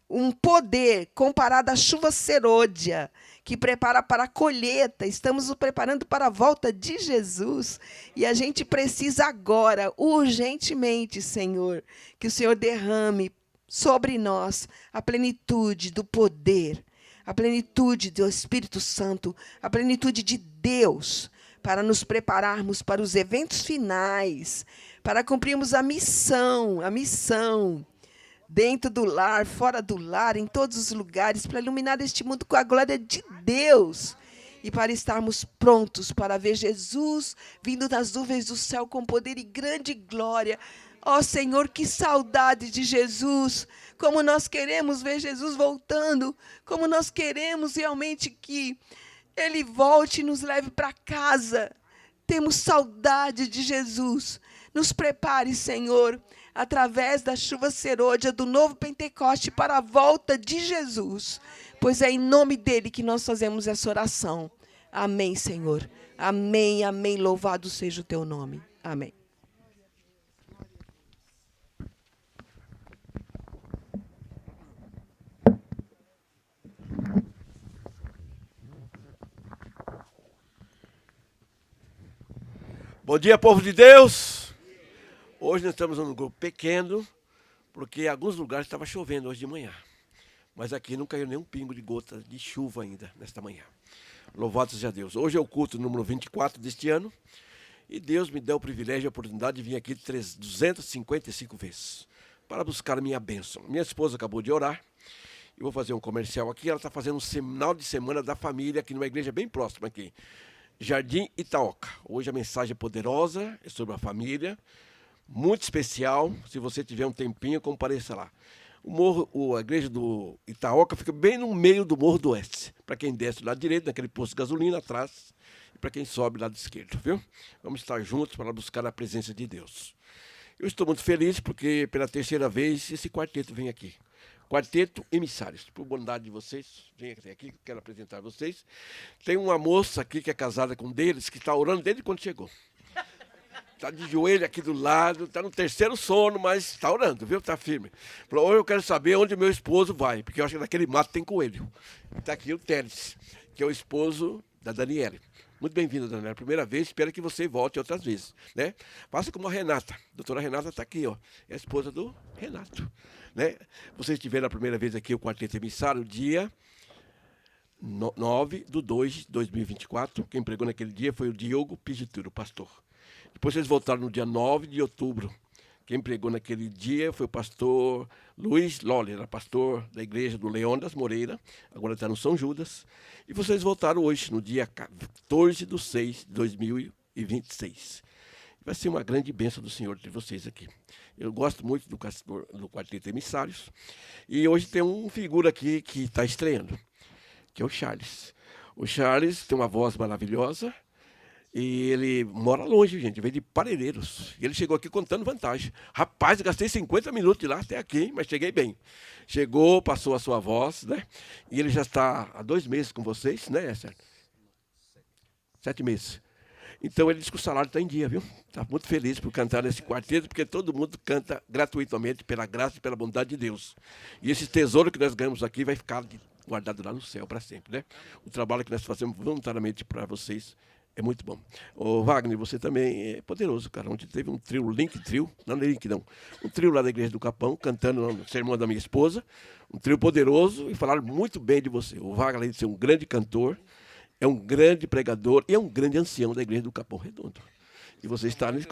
um poder comparado à chuva serôdia, que prepara para a colheita. Estamos nos preparando para a volta de Jesus. E a gente precisa agora, urgentemente, Senhor, que o Senhor derrame sobre nós a plenitude do poder, a plenitude do Espírito Santo, a plenitude de Deus, para nos prepararmos para os eventos finais, para cumprirmos a missão, dentro do lar, fora do lar, em todos os lugares, para iluminar este mundo com a glória de Deus e para estarmos prontos para ver Jesus vindo das nuvens do céu com poder e grande glória. Ó Senhor, que saudade de Jesus, como nós queremos ver Jesus voltando, como nós queremos realmente que Ele volte e nos leve para casa. Temos saudade de Jesus. Nos prepare, Senhor, através da chuva serôdia do novo Pentecoste para a volta de Jesus, pois é em nome dele que nós fazemos essa oração. Amém, Senhor. Amém, amém. Louvado seja o teu nome. Amém.
Bom dia, povo de Deus. Hoje nós estamos num grupo pequeno, porque em alguns lugares estava chovendo hoje de manhã. Mas aqui não caiu nenhum pingo de gota de chuva ainda, nesta manhã. Louvado seja Deus. Hoje é o culto número 24 deste ano. E Deus me deu o privilégio e a oportunidade de vir aqui 255 vezes para buscar a minha bênção. Minha esposa acabou de orar. Eu vou fazer um comercial aqui. Ela está fazendo um final de semana da família aqui numa igreja bem próxima aqui. Jardim Itaoca. Hoje a mensagem é poderosa, é sobre a família. Muito especial. Se você tiver um tempinho, compareça lá. A igreja do Itaoca fica bem no meio do Morro do Oeste. Para quem desce do lado direito, naquele posto de gasolina atrás. Para quem sobe lá do lado esquerdo, viu? Vamos estar juntos para buscar a presença de Deus. Eu estou muito feliz porque pela terceira vez esse quarteto vem aqui. Quarteto Emissários. Por bondade de vocês, vem aqui, quero apresentar a vocês. Tem uma moça aqui que é casada com um deles, que está orando desde quando chegou. Está de joelho aqui do lado, está no terceiro sono, mas está orando, viu? Está firme. Falou, hoje eu quero saber onde meu esposo vai, porque eu acho que naquele mato tem coelho. Está aqui o Teles, que é o esposo da Daniela. Muito bem-vinda, Daniela. Primeira vez, espero que você volte outras vezes, né? Faça como a Renata. A doutora Renata está aqui, ó. É a esposa do Renato, né? Vocês tiveram a primeira vez aqui o Quarteto Emissário, dia 9/2/2024. Quem pregou naquele dia foi o Diogo Pigituro, o pastor. Depois vocês voltaram no dia 9 de outubro. Quem pregou naquele dia foi o pastor Luiz Loller, era pastor da igreja do Leônidas Moreira, agora está no São Judas. E vocês voltaram hoje, no dia 14/6/2026. Vai ser uma grande bênção do Senhor de vocês aqui. Eu gosto muito do Quarteto Emissários. E hoje tem uma figura aqui que está estreando, que é o Charles. O Charles tem uma voz maravilhosa. E ele mora longe, gente, veio de Parelheiros. E ele chegou aqui contando vantagem. Rapaz, gastei 50 minutos de lá até aqui, mas cheguei bem. Chegou, passou a sua voz, né? E ele já está há 2 meses com vocês, né, Sérgio? 7 meses. Então ele disse que o salário está em dia, viu? Está muito feliz por cantar nesse quarteto, porque todo mundo canta gratuitamente pela graça e pela bondade de Deus. E esse tesouro que nós ganhamos aqui vai ficar guardado lá no céu para sempre, né? O trabalho que nós fazemos voluntariamente para vocês é muito bom. Ô, Wagner, você também é poderoso, cara. Ontem teve um trio, Link Trio, não é Link não, um trio lá da Igreja do Capão, cantando no sermão da minha esposa, um trio poderoso, e falaram muito bem de você. O Wagner, além de ser um grande cantor, é um grande pregador e é um grande ancião da Igreja do Capão Redondo. E você está bem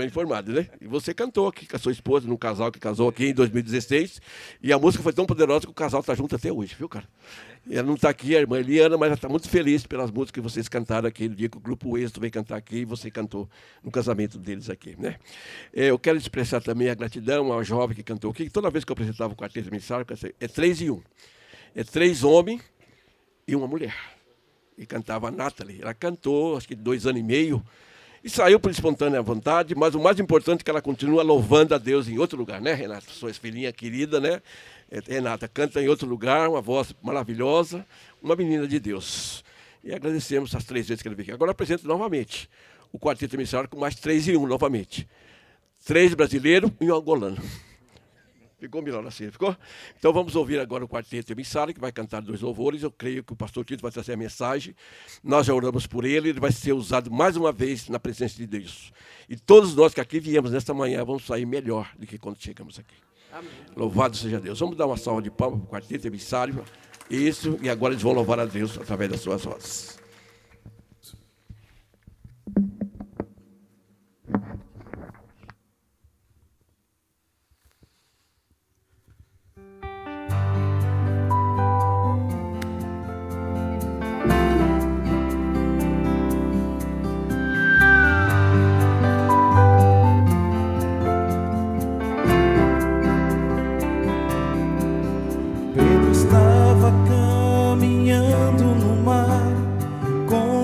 informado, né? E você cantou aqui com a sua esposa, num casal que casou aqui em 2016, e a música foi tão poderosa que o casal está junto até hoje, viu, cara? E ela não está aqui, a irmã Eliana, mas ela está muito feliz pelas músicas que vocês cantaram aqui no dia que o Grupo Êxito veio cantar aqui e você cantou no casamento deles aqui, né? Eu quero expressar também a gratidão ao jovem que cantou aqui, que toda vez que eu apresentava o Quarteto Emissário, é 3 em 1. É 3 homens e uma mulher. E cantava a Nathalie. Ela cantou, acho que 2 anos e meio, e saiu por espontânea vontade, mas o mais importante é que ela continua louvando a Deus em outro lugar, né, Renata? Sua filhinha querida, né? Renata canta em outro lugar, uma voz maravilhosa, uma menina de Deus. E agradecemos as 3 vezes que ele veio aqui. Agora apresento novamente o Quarteto Emissário com mais 3 em 1 novamente. 3 brasileiros e um angolano. Ficou melhor assim, ficou? Então vamos ouvir agora o Quarteto Emissário, que vai cantar 2 louvores. Eu creio que o pastor Tito vai trazer a mensagem. Nós já oramos por ele, ele vai ser usado mais uma vez na presença de Deus. E todos nós que aqui viemos nesta manhã vamos sair melhor do que quando chegamos aqui. Amém. Louvado seja Deus. Vamos dar uma salva de palmas para o Quarteto Emissário. Isso, e agora eles vão louvar a Deus através das suas vozes.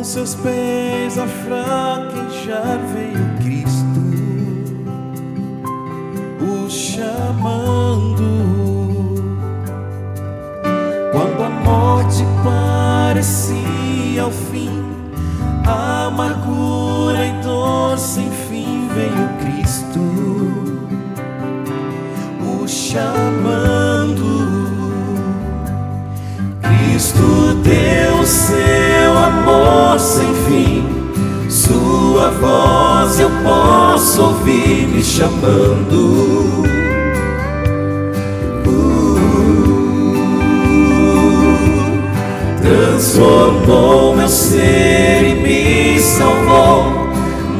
Seus pés a fraquejar veio Cristo, o chamando. Quando a morte parecia o fim, a amargura e dor sem fim, veio Cristo, o chamando. Cristo deu seu amor sem fim, sua voz posso ouvir me chamando. Transformou meu ser e me salvou.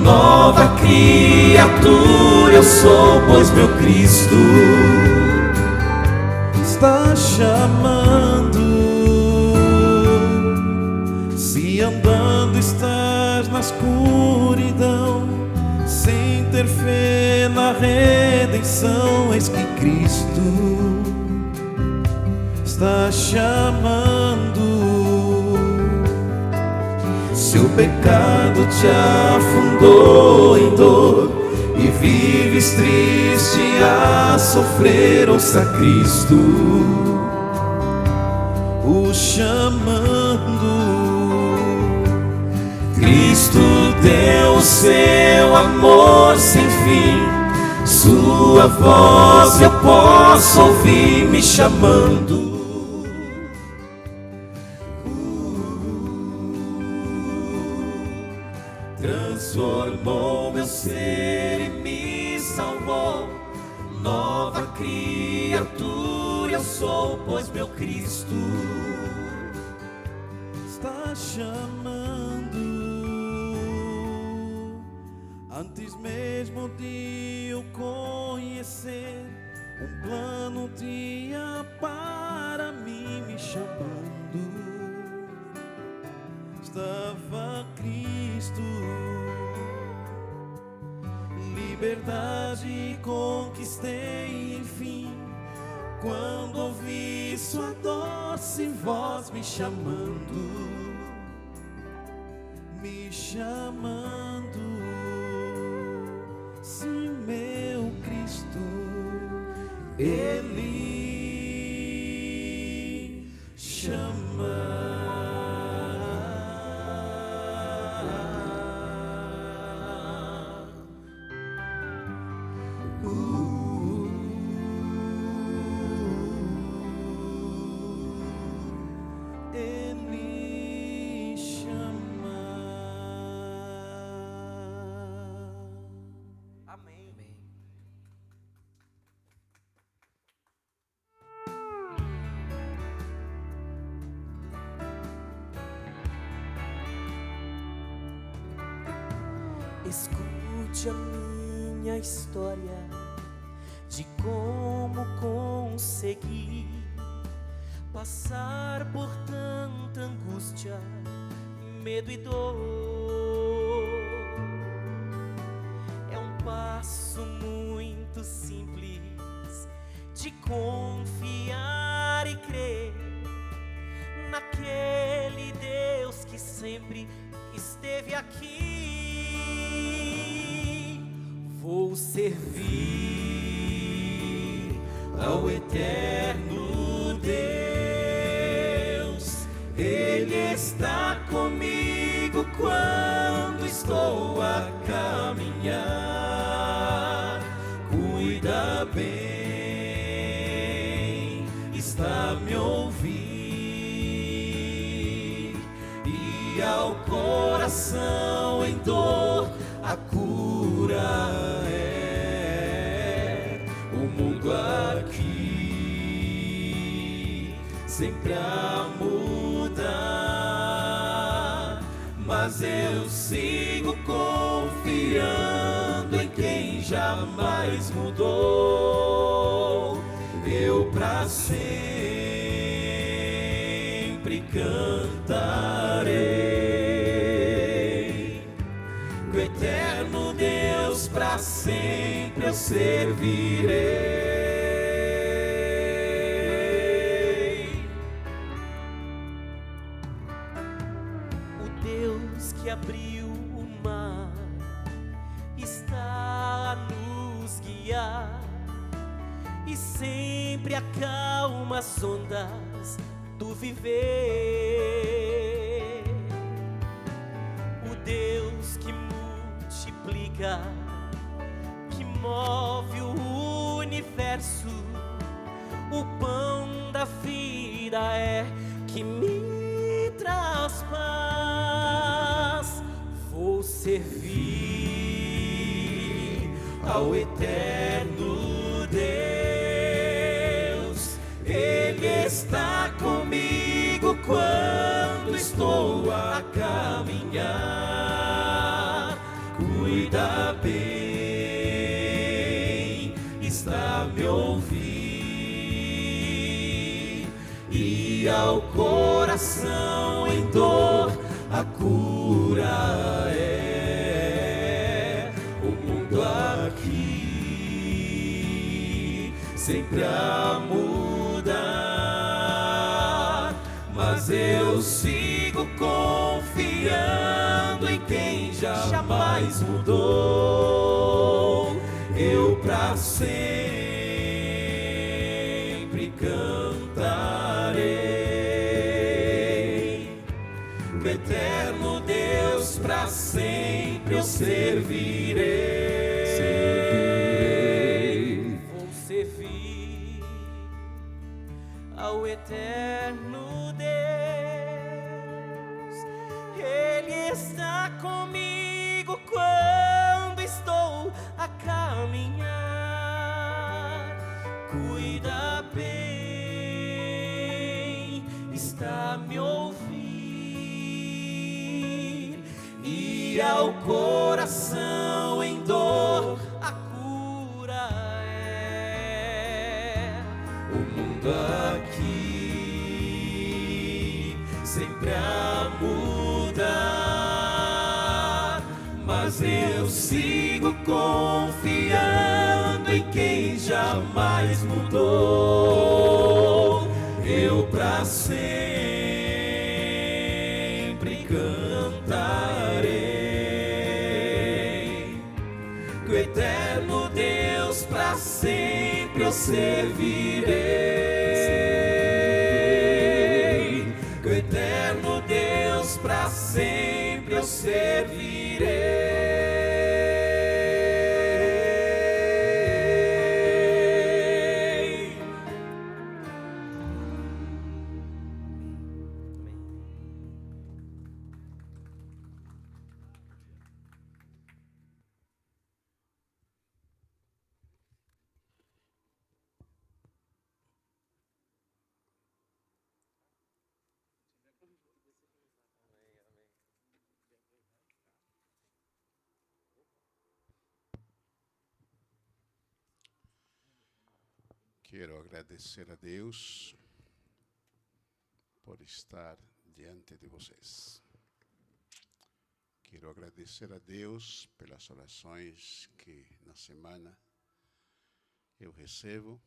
Nova criatura eu sou, pois meu Cristo está chamando. Se andando estás na escuridão, sem ter fé na redenção, eis que Cristo está chamando. Se o pecado te afundou em dor e vives triste a sofrer, ouça Cristo o chamando. Cristo deu o seu amor sem fim, sua voz eu posso ouvir me chamando. Transformou meu ser e me salvou. Nova criatura eu sou, pois meu Cristo está chamando. Antes mesmo de eu conhecer, um plano tinha para mim me chamando. Estava Cristo, liberdade conquistei enfim, quando ouvi sua doce voz me chamando, me chamando. Sim, meu Cristo, Ele chama.
Escute a minha história de como consegui passar por tanta angústia, medo e dor. É um passo muito simples de confiar e crer naquele Deus que sempre esteve aqui. Vou servir ao eterno Deus. Ele está comigo quando estou a caminhar. Cuida bem, está me ouvir. E ao coração em dor a cura é. O mundo aqui sempre a mudar, mas eu sigo confiando em quem jamais mudou. Eu pra sempre cantarei. O eterno Deus pra sempre eu servirei. O Deus que abriu o mar está a nos guiar e sempre acalma as ondas do viver. O Deus que multiplica, que move o universo, o pão da vida é que me traz paz. Vou servir ao eterno Deus. Ele está comigo quando estou a caminhar. Cuida bem, está a me ouvir, e ao coração em dor a cura é. O mundo aqui sempre a mudar, mas eu sigo confiando em quem jamais mudou. Eu pra sempre cantarei, o eterno Deus pra sempre eu servirei. Vou servir ao eterno Deus. Ele está comigo quando estou a caminhar. Cuida bem, está a me ouvir, e ao coração em dor a cura é. O mundo aqui sempre a mudar, mas eu sigo confiando em quem jamais mudou. Eu pra sempre cantarei, que o eterno Deus pra sempre eu servirei, que o eterno Deus pra sempre eu servirei.
Quero agradecer a Deus por estar diante de vocês. Quero agradecer a Deus pelas orações que na semana eu recebo,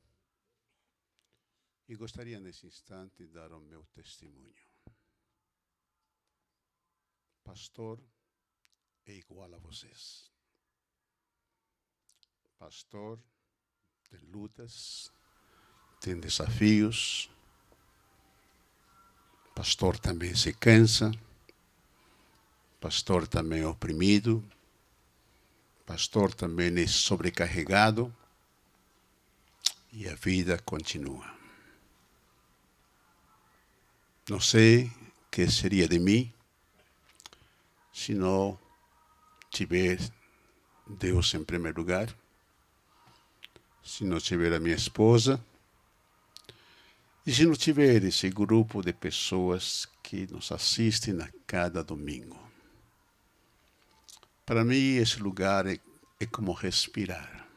e gostaria nesse instante de dar o meu testemunho. Pastor é igual a vocês. Pastor tem lutas, tem desafios. Pastor também se cansa. Pastor também é oprimido. Pastor também é sobrecarregado. E a vida continua. Não sei o que seria de mim se não tiver Deus em primeiro lugar, se não tiver a minha esposa, e se não tiver esse grupo de pessoas que nos assistem a cada domingo. Para mim, esse lugar é como respirar.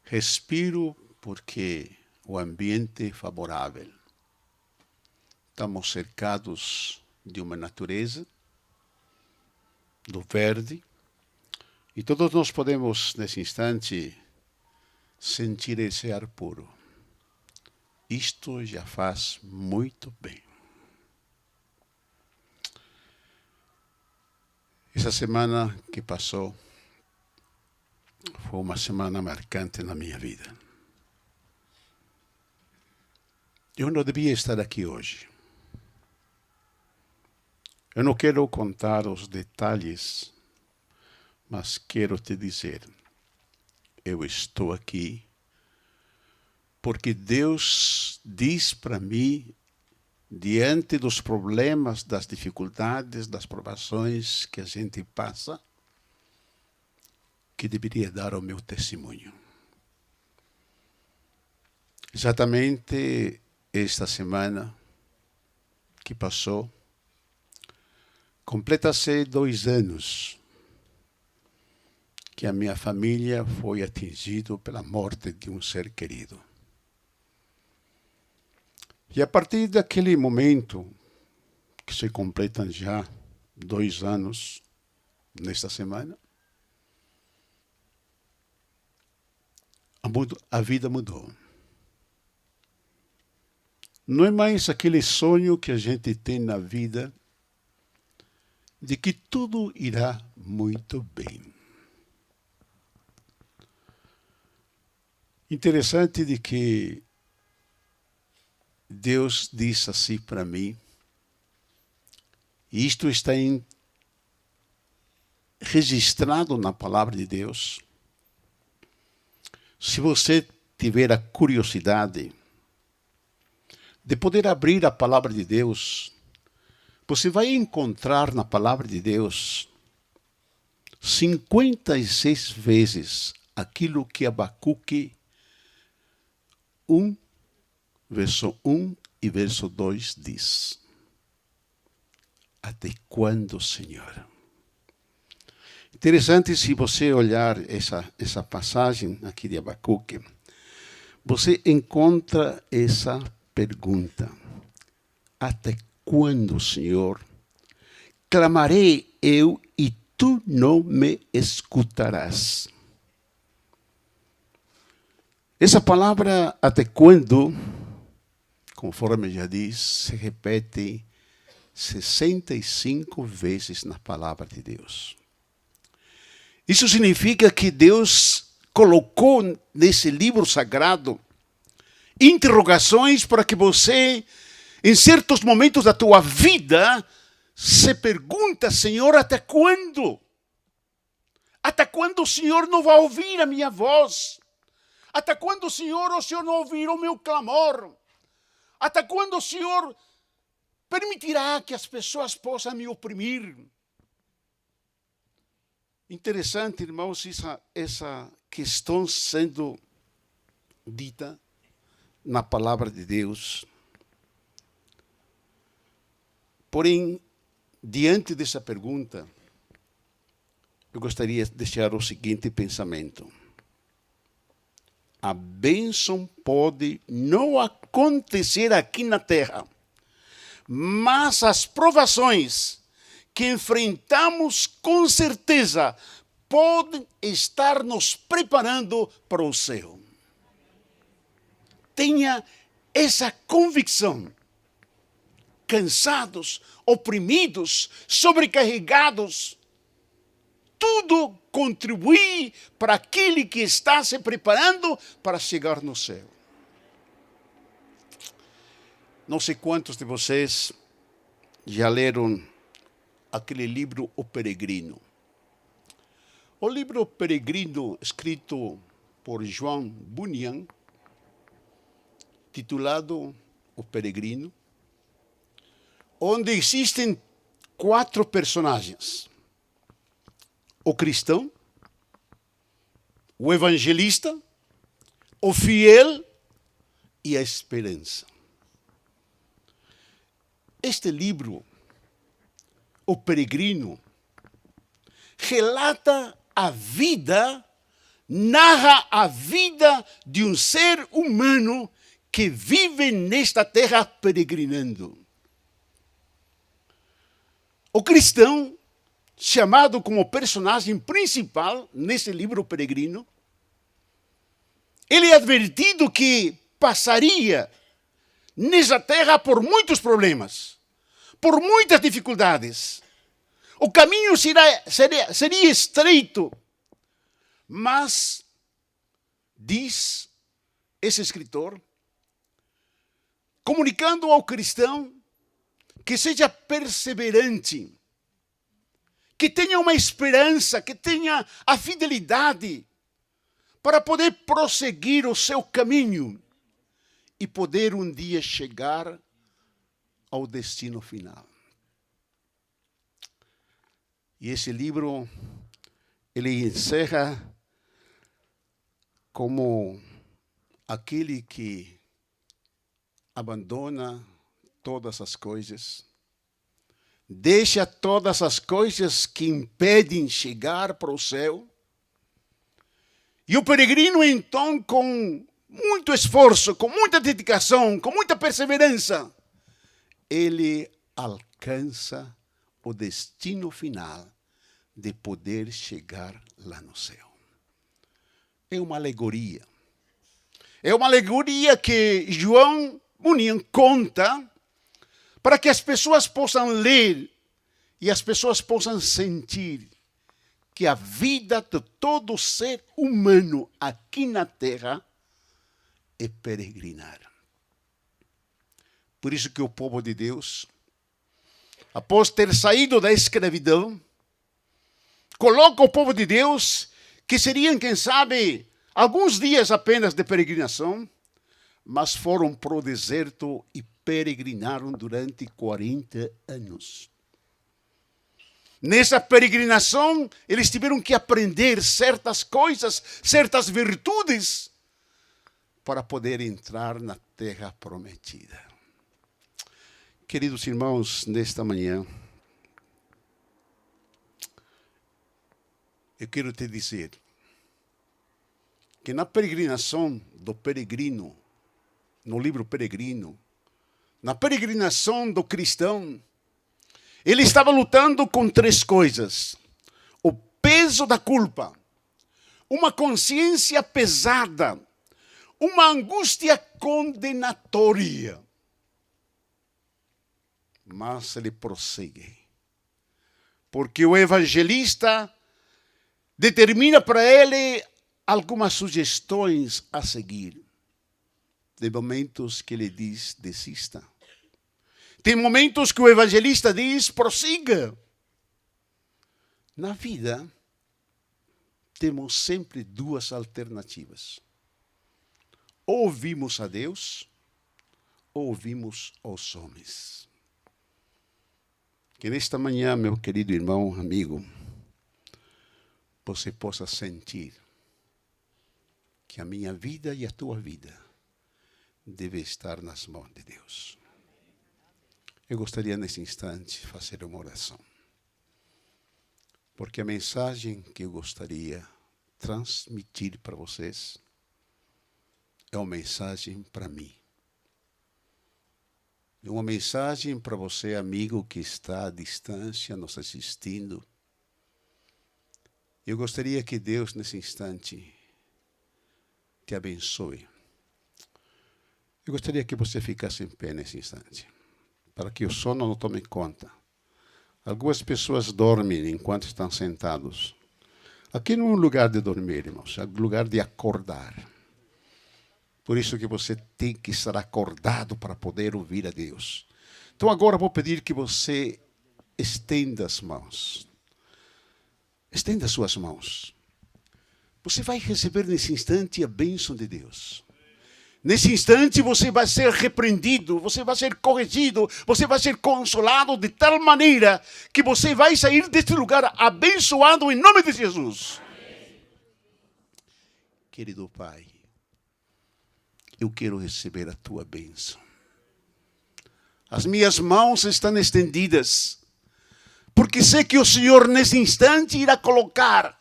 Respiro porque o ambiente é favorável. Estamos cercados de uma natureza, do verde, e todos nós podemos, nesse instante, sentir esse ar puro. Isto já faz muito bem. Essa semana que passou foi uma semana marcante na minha vida. Eu não devia estar aqui hoje. Eu não quero contar os detalhes, mas quero te dizer, eu estou aqui porque Deus diz para mim, diante dos problemas, das dificuldades, das provações que a gente passa, que deveria dar o meu testemunho. Exatamente esta semana que passou, completa-se 2 anos que a minha família foi atingida pela morte de um ser querido. E a partir daquele momento, que se completam já 2 anos, nesta semana, a vida mudou. Não é mais aquele sonho que a gente tem na vida de que tudo irá muito bem. Interessante de que Deus diz assim para mim, e isto está registrado na palavra de Deus. Se você tiver a curiosidade de poder abrir a palavra de Deus, você vai encontrar na palavra de Deus 56 vezes aquilo que Abacuque 1, verso 1 e verso 2 diz. Até quando, Senhor? Interessante, se você olhar essa passagem aqui de Abacuque, você encontra essa pergunta. Até quando, Senhor? Clamarei eu e tu não me escutarás. Essa palavra, até quando, conforme já diz, se repete 65 vezes na palavra de Deus. Isso significa que Deus colocou nesse livro sagrado interrogações para que você, em certos momentos da tua vida, se pergunta, Senhor, até quando? Até quando o Senhor não vai ouvir a minha voz? Até quando, o Senhor não ouvirá o meu clamor? Até quando o Senhor permitirá que as pessoas possam me oprimir? Interessante, irmãos, essa questão sendo dita na palavra de Deus. Porém, diante dessa pergunta, eu gostaria de deixar o seguinte pensamento. A bênção pode não acontecer aqui na terra, mas as provações que enfrentamos com certeza podem estar nos preparando para o céu. Tenha essa convicção. Cansados, oprimidos, sobrecarregados, tudo contribui para aquele que está se preparando para chegar no céu. Não sei quantos de vocês já leram aquele livro O Peregrino. O livro Peregrino, escrito por João Bunyan, titulado O Peregrino, onde existem 4 personagens. O cristão, o evangelista, o fiel e a esperança. Este livro, O Peregrino, relata a vida, narra a vida de um ser humano que vive nesta terra peregrinando. O cristão, chamado como personagem principal nesse livro Peregrino, ele é advertido que passaria nessa terra por muitos problemas, por muitas dificuldades. O caminho seria estreito, mas, diz esse escritor, comunicando ao cristão que seja perseverante, que tenha uma esperança, que tenha a fidelidade para poder prosseguir o seu caminho e poder um dia chegar ao destino final. E esse livro, ele encerra como aquele que abandona todas as coisas, deixa todas as coisas que impedem chegar para o céu. E o peregrino, então, com muito esforço, com muita dedicação, com muita perseverança, ele alcança o destino final de poder chegar lá no céu. É uma alegoria. É uma alegoria que João Bunyan conta para que as pessoas possam ler e as pessoas possam sentir que a vida de todo ser humano aqui na Terra é peregrinar. Por isso que o povo de Deus, após ter saído da escravidão, coloca o povo de Deus, que seriam, quem sabe, alguns dias apenas de peregrinação, mas foram para o deserto e peregrinaram durante 40 anos. Nessa peregrinação, eles tiveram que aprender certas coisas, certas virtudes, para poder entrar na terra prometida. Queridos irmãos, nesta manhã, eu quero te dizer que na peregrinação do peregrino, no livro Peregrino, na peregrinação do cristão, ele estava lutando com 3 coisas: o peso da culpa, uma consciência pesada, uma angústia condenatória. Mas ele prossegue, porque o evangelista determina para ele algumas sugestões a seguir. Tem momentos que ele diz, desista. Tem momentos que o evangelista diz, prossiga. Na vida, temos sempre 2 alternativas. Ou ouvimos a Deus, ou ouvimos aos homens. Que nesta manhã, meu querido irmão, amigo, você possa sentir que a minha vida e a tua vida deve estar nas mãos de Deus. Eu gostaria nesse instante fazer uma oração, porque a mensagem que eu gostaria transmitir para vocês é uma mensagem para mim. É uma mensagem para você, amigo, que está à distância nos assistindo. Eu gostaria que Deus, nesse instante, te abençoe. Eu gostaria que você ficasse em pé nesse instante, para que o sono não tome conta. Algumas pessoas dormem enquanto estão sentados. Aqui não é um lugar de dormir, irmãos, é um lugar de acordar. Por isso que você tem que estar acordado para poder ouvir a Deus. Então agora vou pedir que você estenda as mãos. Estenda as suas mãos. Você vai receber nesse instante a bênção de Deus. Nesse instante você vai ser repreendido, você vai ser corrigido, você vai ser consolado de tal maneira que você vai sair deste lugar abençoado em nome de Jesus. Amém. Querido Pai, eu quero receber a tua bênção. As minhas mãos estão estendidas, porque sei que o Senhor nesse instante irá colocar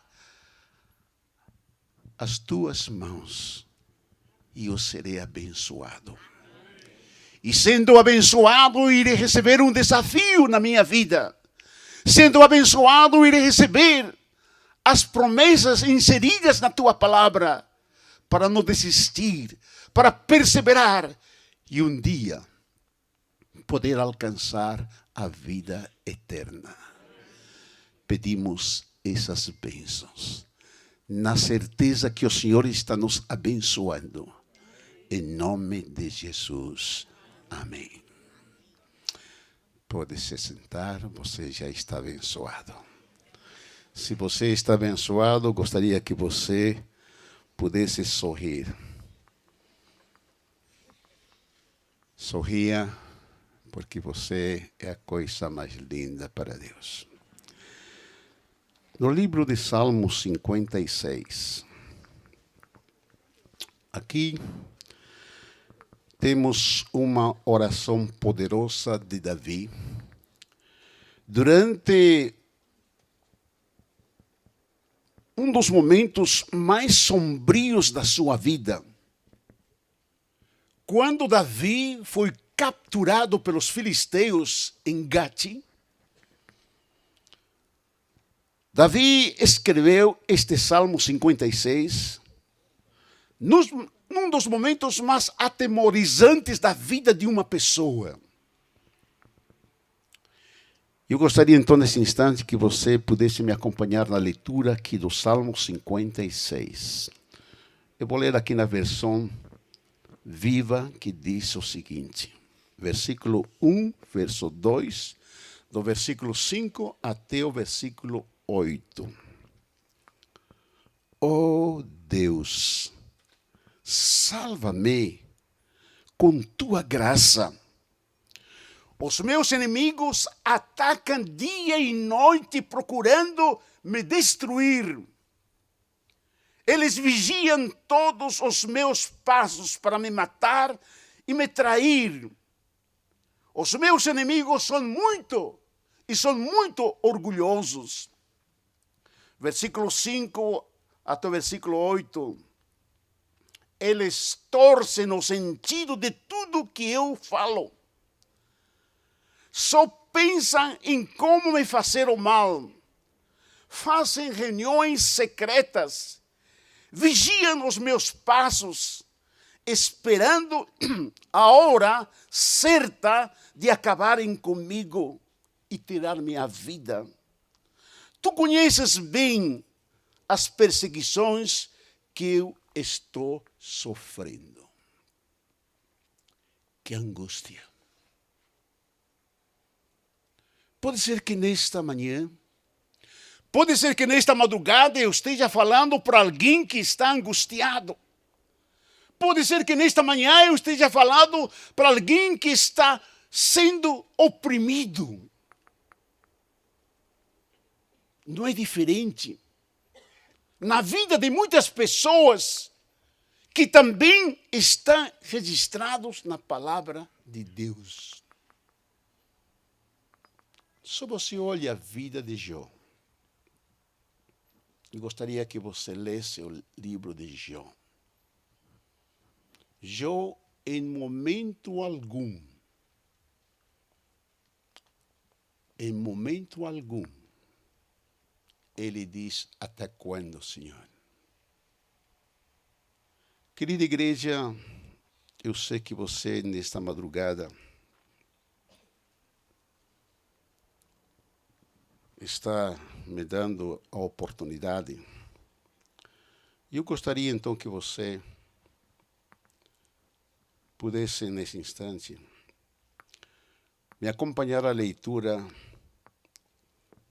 as tuas mãos e eu serei abençoado. E sendo abençoado, irei receber um desafio na minha vida. Sendo abençoado, irei receber as promessas inseridas na tua palavra para não desistir, para perseverar e um dia poder alcançar a vida eterna. Pedimos essas bênçãos, na certeza que o Senhor está nos abençoando. Em nome de Jesus. Amém. Pode se sentar, você já está abençoado. Se você está abençoado, gostaria que você pudesse sorrir. Sorria, porque você é a coisa mais linda para Deus. No livro de Salmos 56. Aqui temos uma oração poderosa de Davi. Durante um dos momentos mais sombrios da sua vida, quando Davi foi capturado pelos filisteus em Gati, Davi escreveu este Salmo 56 num dos momentos mais atemorizantes da vida de uma pessoa. Eu gostaria então, nesse instante, que você pudesse me acompanhar na leitura aqui do Salmo 56. Eu vou ler aqui na versão viva, que diz o seguinte, versículo 1, verso 2, do versículo 5 até o versículo 8. Oh Deus, salva-me com tua graça. Os meus inimigos atacam dia e noite procurando me destruir. Eles vigiam todos os meus passos para me matar e me trair. Os meus inimigos são muito orgulhosos. Versículo 5 até o versículo 8. Eles torcem o sentido de tudo que eu falo. Só pensam em como me fazer o mal. Fazem reuniões secretas. Vigiam os meus passos, esperando a hora certa de acabarem comigo e tirar minha vida. Tu conheces bem as perseguições que eu estou sofrendo. Que angústia. Pode ser que nesta manhã, pode ser que nesta madrugada eu esteja falando para alguém que está angustiado. Pode ser que nesta manhã eu esteja falando para alguém que está sendo oprimido. Não é diferente na vida de muitas pessoas que também estão registrados na palavra de Deus. Só você olha a vida de Jó. Eu gostaria que você lesse o livro de Jó. Jó, em momento algum, ele diz, até quando, Senhor? Querida igreja, eu sei que você, nesta madrugada, está me dando a oportunidade. E eu gostaria então que você pudesse, nesse instante, me acompanhar à leitura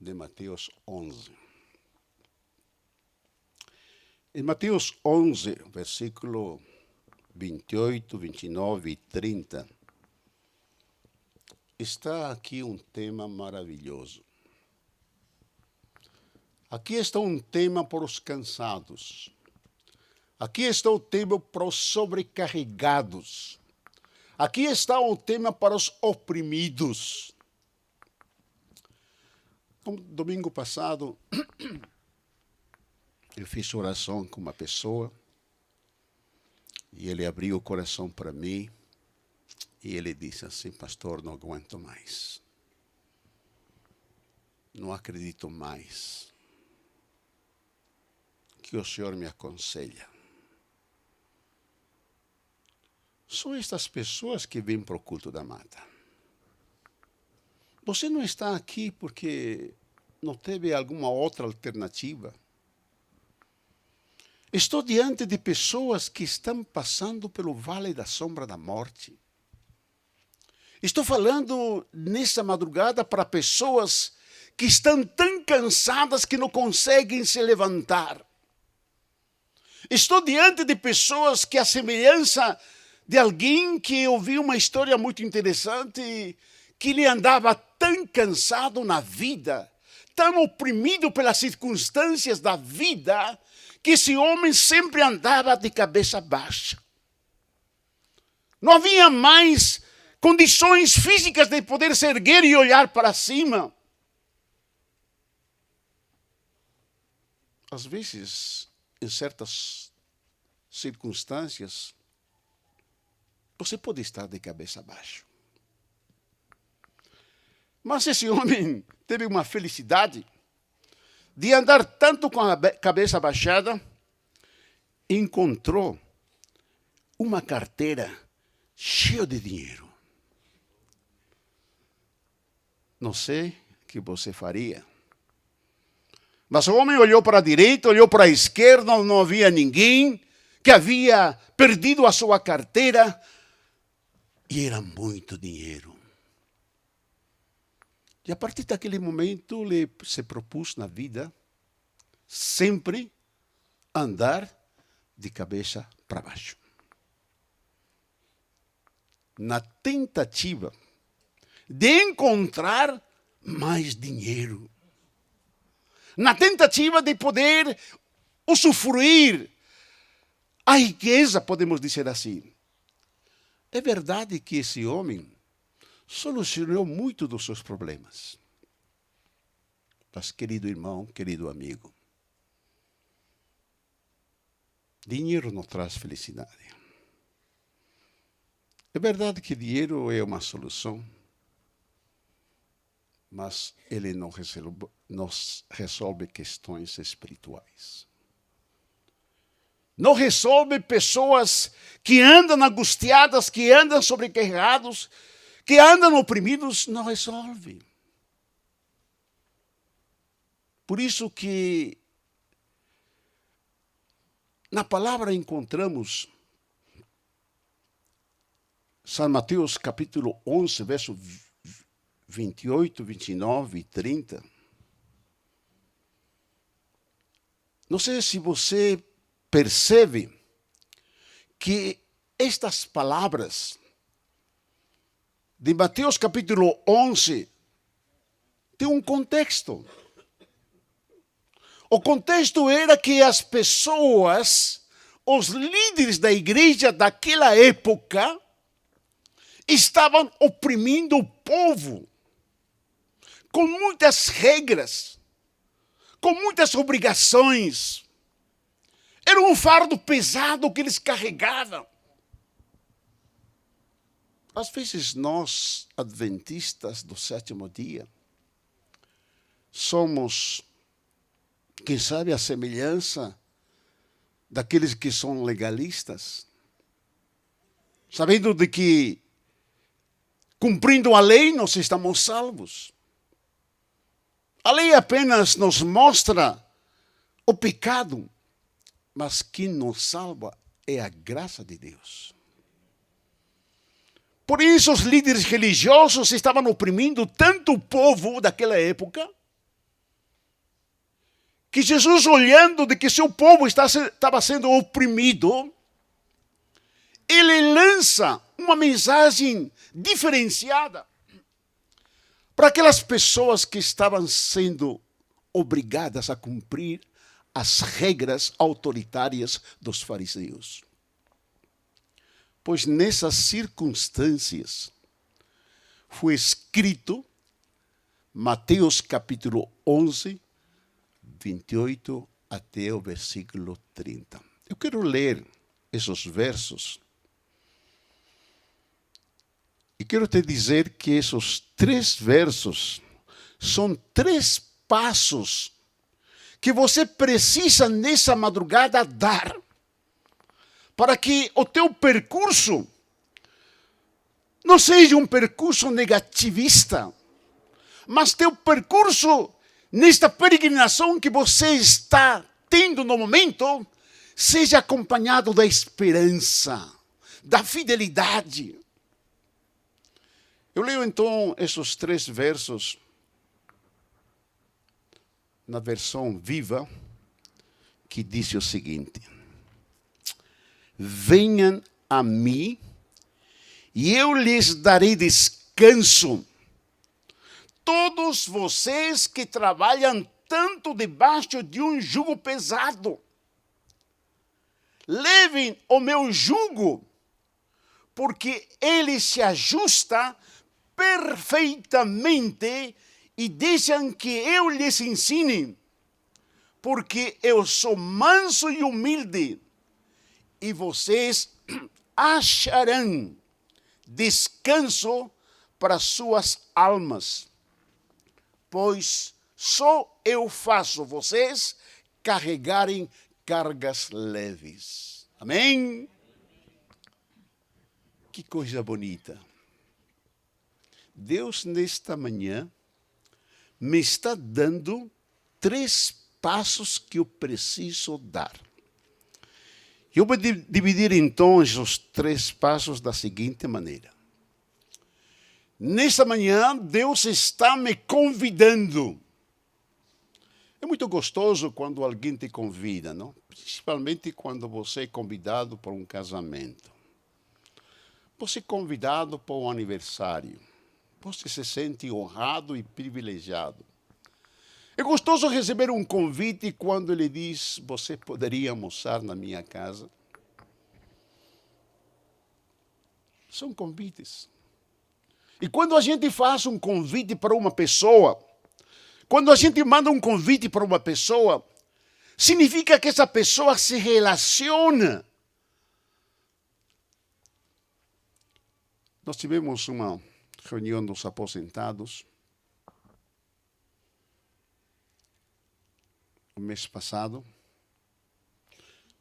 de Mateus 11. Em Mateus 11, versículo 28, 29 e 30, está aqui um tema maravilhoso. Aqui está um tema para os cansados. Aqui está o tema para os sobrecarregados. Aqui está o tema para os oprimidos. Domingo passado, eu fiz oração com uma pessoa e ele abriu o coração para mim e ele disse assim, pastor, não aguento mais. Não acredito mais. Que o Senhor me aconselha. São estas pessoas que vêm para o culto da mata. Você não está aqui porque não teve alguma outra alternativa. Estou diante de pessoas que estão passando pelo vale da sombra da morte. Estou falando nessa madrugada para pessoas que estão tão cansadas que não conseguem se levantar. Estou diante de pessoas que, à semelhança de alguém que ouviu uma história muito interessante, que ele andava tão cansado na vida, tão oprimido pelas circunstâncias da vida que esse homem sempre andava de cabeça baixa. Não havia mais condições físicas de poder se erguer e olhar para cima. Às vezes, em certas circunstâncias, você pode estar de cabeça baixa. Mas esse homem teve uma felicidade de andar tanto com a cabeça baixada, encontrou uma carteira cheia de dinheiro. Não sei o que você faria. Mas o homem olhou para a direita, olhou para a esquerda, não havia ninguém, que havia perdido a sua carteira, e era muito dinheiro. E a partir daquele momento, ele se propôs na vida sempre andar de cabeça para baixo. Na tentativa de encontrar mais dinheiro. Na tentativa de poder usufruir a riqueza, podemos dizer assim. É verdade que esse homem solucionou muito dos seus problemas. Mas, querido irmão, querido amigo, dinheiro não traz felicidade. É verdade que dinheiro é uma solução, mas ele não resolve questões espirituais. Não resolve pessoas que andam angustiadas, que andam sobrecarregados, que andam oprimidos, não resolve. Por isso que na palavra encontramos São Mateus capítulo 11, verso 28, 29 e 30. Não sei se você percebe que estas palavras de Mateus capítulo 11 têm um contexto. O contexto era que as pessoas, os líderes da igreja daquela época, estavam oprimindo o povo com muitas regras, com muitas obrigações. Era um fardo pesado que eles carregavam. Às vezes nós, adventistas do sétimo dia, somos, quem sabe, a semelhança daqueles que são legalistas, sabendo de que, cumprindo a lei, nós estamos salvos. A lei apenas nos mostra o pecado, mas quem nos salva é a graça de Deus. Por isso os líderes religiosos estavam oprimindo tanto o povo daquela época, que Jesus, olhando de que seu povo estava sendo oprimido, ele lança uma mensagem diferenciada para aquelas pessoas que estavam sendo obrigadas a cumprir as regras autoritárias dos fariseus. Pois nessas circunstâncias foi escrito Mateus capítulo 11, 28 até o versículo 30. Eu quero ler esses versos e quero te dizer que esses 3 versos são 3 passos que você precisa nessa madrugada dar para que o teu percurso não seja um percurso negativista, mas teu percurso nesta peregrinação que você está tendo no momento seja acompanhado da esperança, da fidelidade. Eu leio então esses 3 versos na versão viva, que diz o seguinte: venham a mim e eu lhes darei descanso. todos vocês que trabalham tanto debaixo de um jugo pesado, levem o meu jugo, porque ele se ajusta perfeitamente, e deixam que eu lhes ensine, porque eu sou manso e humilde, e vocês acharão descanso para suas almas, pois só eu faço vocês carregarem cargas leves. Amém? Que coisa bonita. Deus, nesta manhã, me está dando 3 passos que eu preciso dar. Eu vou dividir, então, os 3 passos da seguinte maneira. Nesta manhã, Deus está me convidando. É muito gostoso quando alguém te convida, não? Principalmente quando você é convidado para um casamento. Você é convidado para um aniversário. Você se sente honrado e privilegiado. É gostoso receber um convite quando ele diz: você poderia almoçar na minha casa? São convites. E quando a gente faz um convite para uma pessoa, quando a gente manda um convite para uma pessoa, significa que essa pessoa se relaciona. Nós tivemos uma reunião dos aposentados o mês passado,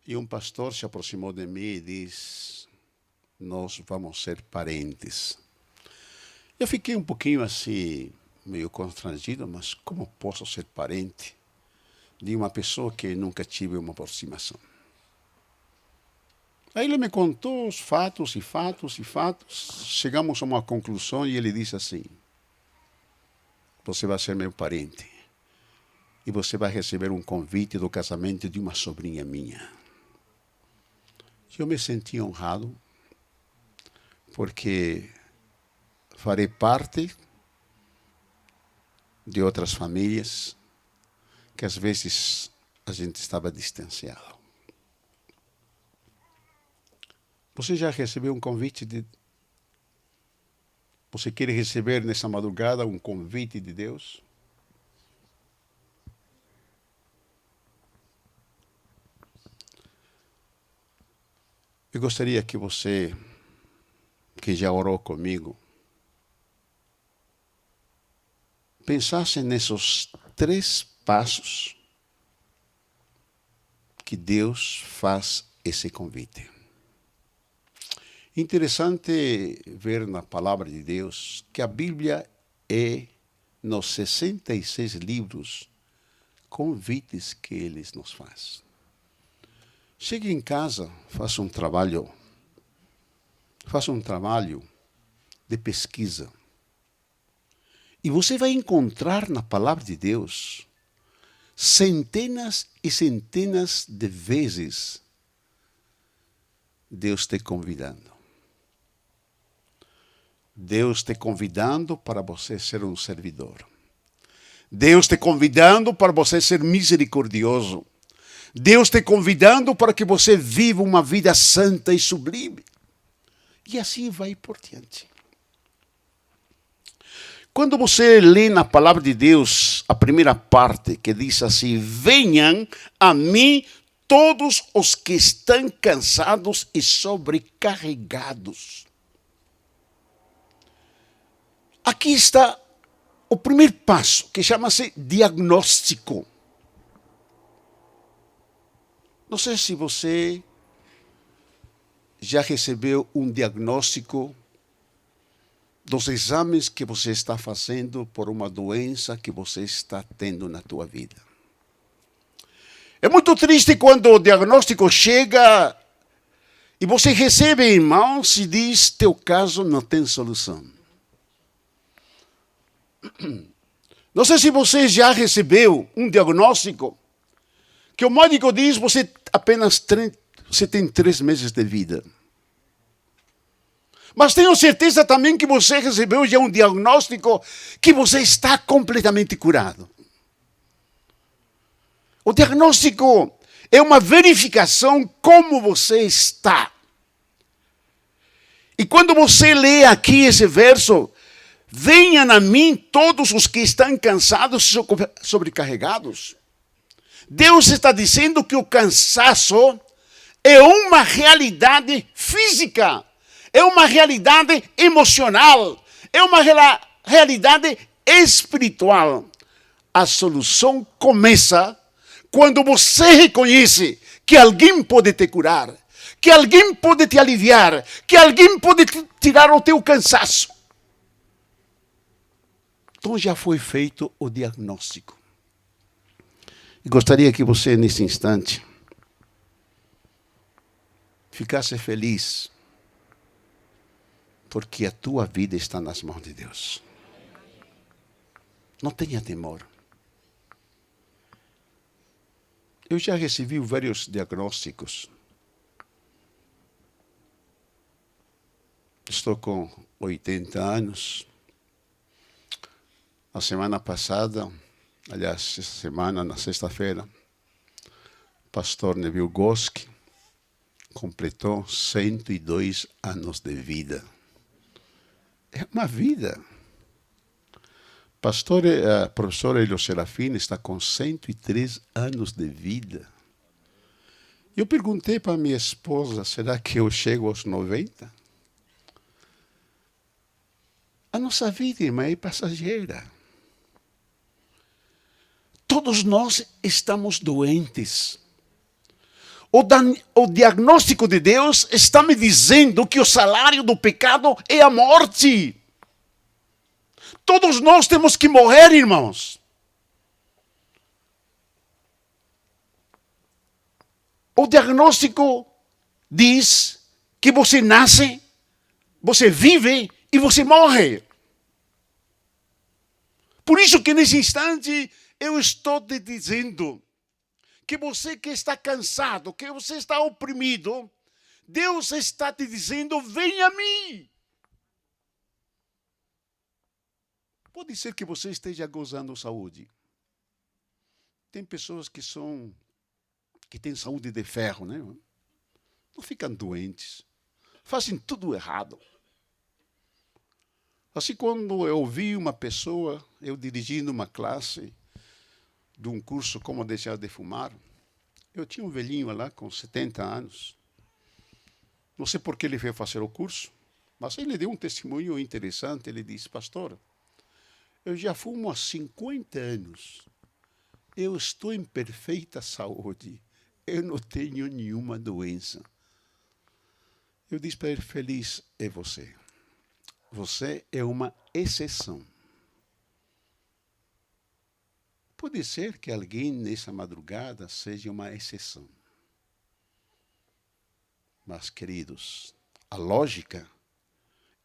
e um pastor se aproximou de mim e disse: nós vamos ser parentes. Eu fiquei um pouquinho assim, meio constrangido, mas como posso ser parente de uma pessoa que nunca tive uma aproximação? Aí ele me contou os fatos e fatos e fatos. Chegamos a uma conclusão e ele disse assim: você vai ser meu parente e você vai receber um convite do casamento de uma sobrinha minha. Eu me senti honrado, porque farei parte de outras famílias que às vezes a gente estava distanciado. Você já recebeu um convite de... Você quer receber nessa madrugada um convite de Deus? Eu gostaria que você, que já orou comigo, pensasse nesses 3 passos que Deus faz esse convite. Interessante ver na palavra de Deus que a Bíblia é, nos 66 livros, convites que Ele nos faz. Chegue em casa, faça um trabalho de pesquisa. E você vai encontrar na palavra de Deus centenas e centenas de vezes Deus te convidando. Deus te convidando para você ser um servidor. Deus te convidando para você ser misericordioso. Deus te convidando para que você viva uma vida santa e sublime. E assim vai por diante. Quando você lê na palavra de Deus a primeira parte, que diz assim: venham a mim todos os que estão cansados e sobrecarregados. Aqui está o primeiro passo, que chama-se diagnóstico. Não sei se você já recebeu um diagnóstico dos exames que você está fazendo por uma doença que você está tendo na tua vida. É muito triste quando o diagnóstico chega e você recebe em mãos e diz: teu caso não tem solução. Não sei se você já recebeu um diagnóstico que o médico diz: você tem 3 meses de vida. Mas tenho certeza também que você recebeu já um diagnóstico que você está completamente curado. O diagnóstico é uma verificação como você está. E quando você lê aqui esse verso, venham a mim todos os que estão cansados e sobrecarregados. Deus está dizendo que o cansaço é uma realidade física, é uma realidade emocional, é uma realidade espiritual. A solução começa quando você reconhece que alguém pode te curar, que alguém pode te aliviar, que alguém pode tirar o teu cansaço. Então já foi feito o diagnóstico. E gostaria que você, nesse instante, ficasse feliz, porque a tua vida está nas mãos de Deus. Não tenha temor. Eu já recebi vários diagnósticos. Estou com 80 anos. A semana passada, aliás, essa semana, na sexta-feira, o pastor Neville Goski completou 102 anos de vida. É uma vida. Professor Elio Serafim está com 103 anos de vida. Eu perguntei para minha esposa, será que eu chego aos 90? A nossa vida, irmã, é passageira. Todos nós estamos doentes. O diagnóstico de Deus está me dizendo que o salário do pecado é a morte. Todos nós temos que morrer, irmãos. O diagnóstico diz que você nasce, você vive e você morre. Por isso que nesse instante eu estou te dizendo que você que está cansado, que você está oprimido, Deus está te dizendo, venha a mim. Pode ser que você esteja gozando saúde. Tem pessoas que têm saúde de ferro, né? Não ficam doentes. Fazem tudo errado. Assim, quando eu vi uma pessoa, eu dirigindo uma classe de um curso Como Deixar de Fumar, eu tinha um velhinho lá com 70 anos. Não sei por que ele veio fazer o curso, mas ele deu um testemunho interessante. Ele disse, pastor, eu já fumo há 50 anos. Eu estou em perfeita saúde. Eu não tenho nenhuma doença. Eu disse para ele, feliz é você. Você é uma exceção. Pode ser que alguém nessa madrugada seja uma exceção. Mas, queridos, a lógica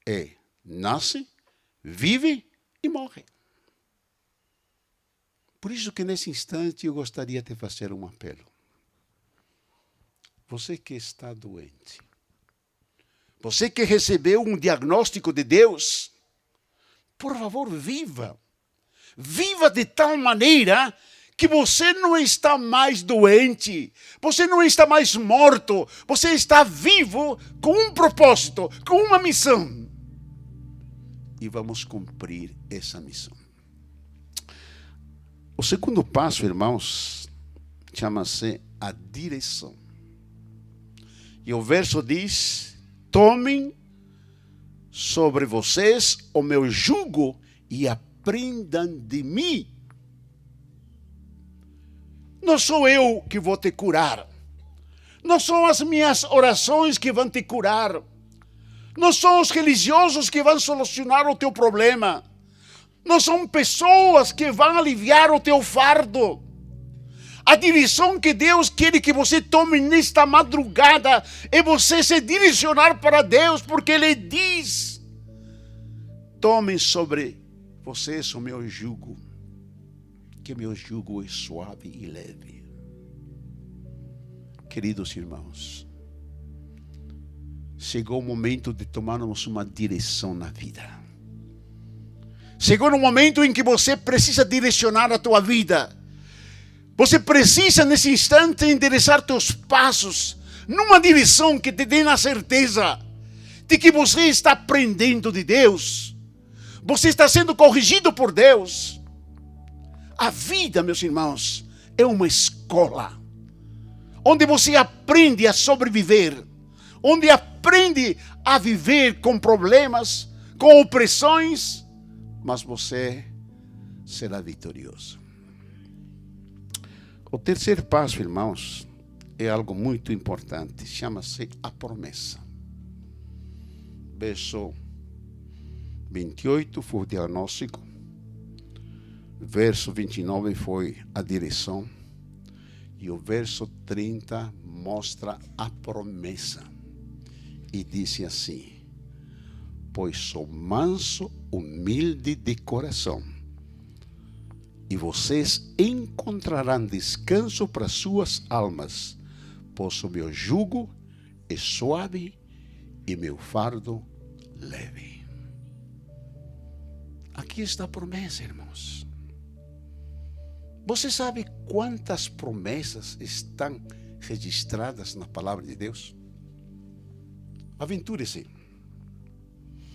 é nasce, vive e morre. Por isso que nesse instante eu gostaria de fazer um apelo. Você que está doente, você que recebeu um diagnóstico de Deus, por favor, viva. Viva de tal maneira que você não está mais doente, você não está mais morto, você está vivo com um propósito, com uma missão. E vamos cumprir essa missão. O segundo passo, irmãos, chama-se a direção. E o verso diz, tomem sobre vocês o meu jugo e aprendam de mim. Não sou eu que vou te curar. Não são as minhas orações que vão te curar. Não são os religiosos que vão solucionar o teu problema. Não são pessoas que vão aliviar o teu fardo. A direção que Deus quer que você tome nesta madrugada é você se direcionar para Deus, porque Ele diz, tomem sobre vocês o meu jugo, que meu jugo é suave e leve. Queridos irmãos, chegou o momento de tomarmos uma direção na vida. Chegou no momento em que você precisa direcionar a tua vida. Você precisa, nesse instante, endereçar teus passos numa direção que te dê a certeza de que você está aprendendo de Deus. Você está sendo corrigido por Deus. A vida, meus irmãos, é uma escola onde você aprende a sobreviver, onde aprende a viver com problemas, com opressões, mas você será vitorioso. O terceiro passo, irmãos, é algo muito importante, chama-se a promessa. Verso 28 foi o diagnóstico, verso 29 foi a direção, e o verso 30 mostra a promessa. E disse assim: pois sou manso, humilde de coração, e vocês encontrarão descanso para suas almas, pois o meu jugo é suave e meu fardo leve. Aqui está a promessa, irmãos. Você sabe quantas promessas estão registradas na palavra de Deus? Aventure-se.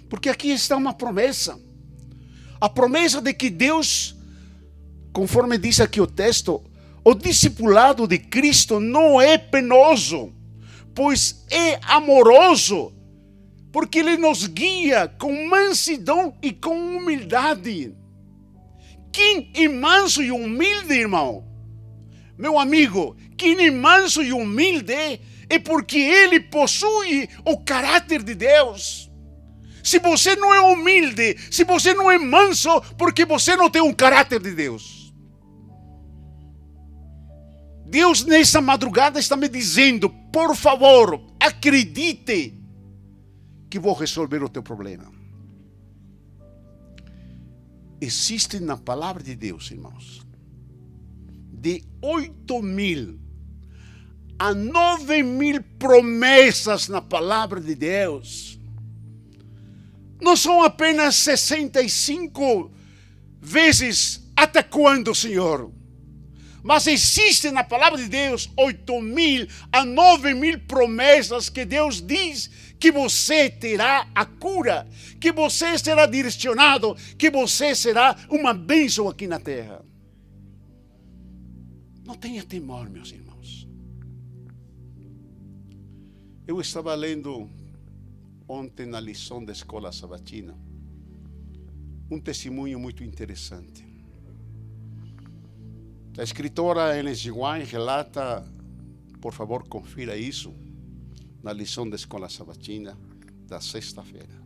Porque aqui está uma promessa. A promessa de que Deus, conforme diz aqui o texto, o discipulado de Cristo não é penoso, pois é amoroso, porque Ele nos guia com mansidão e com humildade. Quem é manso e humilde, irmão? Meu amigo, quem é manso e humilde é porque ele possui o caráter de Deus. Se você não é humilde, se você não é manso, porque você não tem o caráter de Deus. Deus nessa madrugada está me dizendo, por favor, acredite que vou resolver o teu problema. Existe na palavra de Deus, irmãos, de 8.000 a 9.000 promessas na palavra de Deus. Não são apenas 65 vezes até quando, Senhor? Mas existe na palavra de Deus 8.000 a 9.000 promessas que Deus diz que você terá a cura, que você será direcionado, que você será uma bênção aqui na terra. Não tenha temor, meus irmãos. Eu estava lendo ontem na lição da escola sabatina um testemunho muito interessante. A escritora Ellen G. White relata, por favor, confira isso, na lição da escola sabatina da sexta-feira.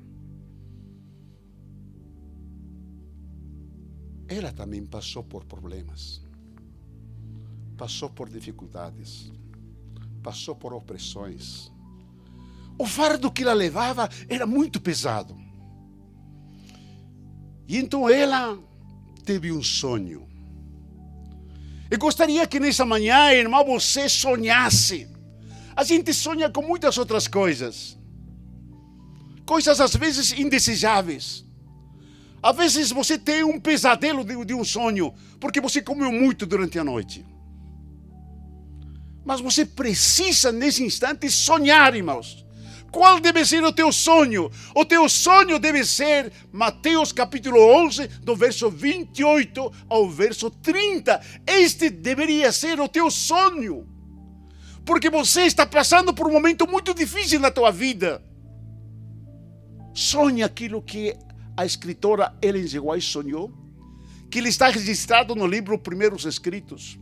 Ela também passou por problemas, passou por dificuldades, passou por opressões. O fardo que ela levava era muito pesado. E então ela teve um sonho. Eu gostaria que nessa manhã, irmão, você sonhasse. A gente sonha com muitas outras coisas. Coisas às vezes indesejáveis. Às vezes você tem um pesadelo de um sonho, porque você comeu muito durante a noite. Mas você precisa nesse instante sonhar, irmãos. Qual deve ser o teu sonho? O teu sonho deve ser Mateus capítulo 11, do verso 28 ao verso 30. Este deveria ser o teu sonho. Porque você está passando por um momento muito difícil na tua vida. Sonhe aquilo que a escritora Ellen G. White sonhou, que ele está registrado no livro Primeiros Escritos.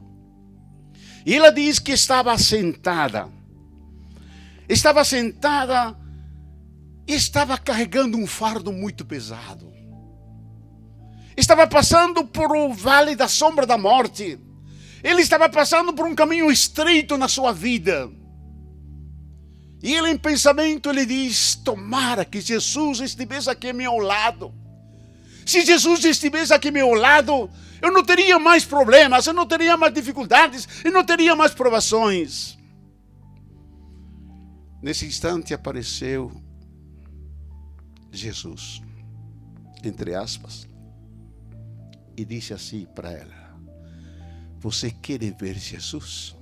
E ela diz que estava sentada e estava carregando um fardo muito pesado. Estava passando por o vale da sombra da morte. Ele estava passando por um caminho estreito na sua vida. E ele em pensamento, ele diz, tomara que Jesus estivesse aqui ao meu lado. Se Jesus estivesse aqui ao meu lado, eu não teria mais problemas, eu não teria mais dificuldades, eu não teria mais provações. Nesse instante apareceu Jesus, entre aspas, e disse assim para ela: você quer ver Jesus?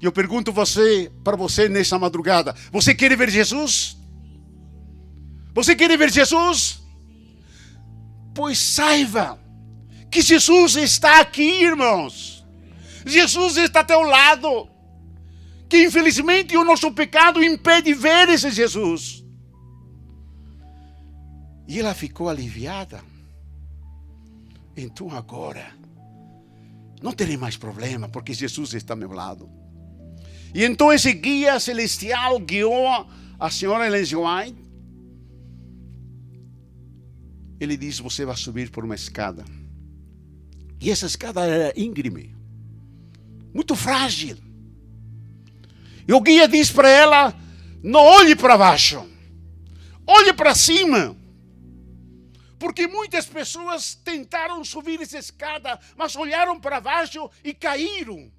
Eu pergunto para você nessa madrugada: você quer ver Jesus? Você quer ver Jesus? Pois saiba que Jesus está aqui, irmãos. Jesus está ao teu lado. Que infelizmente o nosso pecado impede de ver esse Jesus. E ela ficou aliviada. Então agora não terei mais problema, porque Jesus está ao meu lado. E então esse guia celestial guiou a senhora Ellen G. White. Ele disse: você vai subir por uma escada. E essa escada era íngreme, muito frágil. E o guia diz para ela: não olhe para baixo, olhe para cima. Porque muitas pessoas tentaram subir essa escada, mas olharam para baixo e caíram.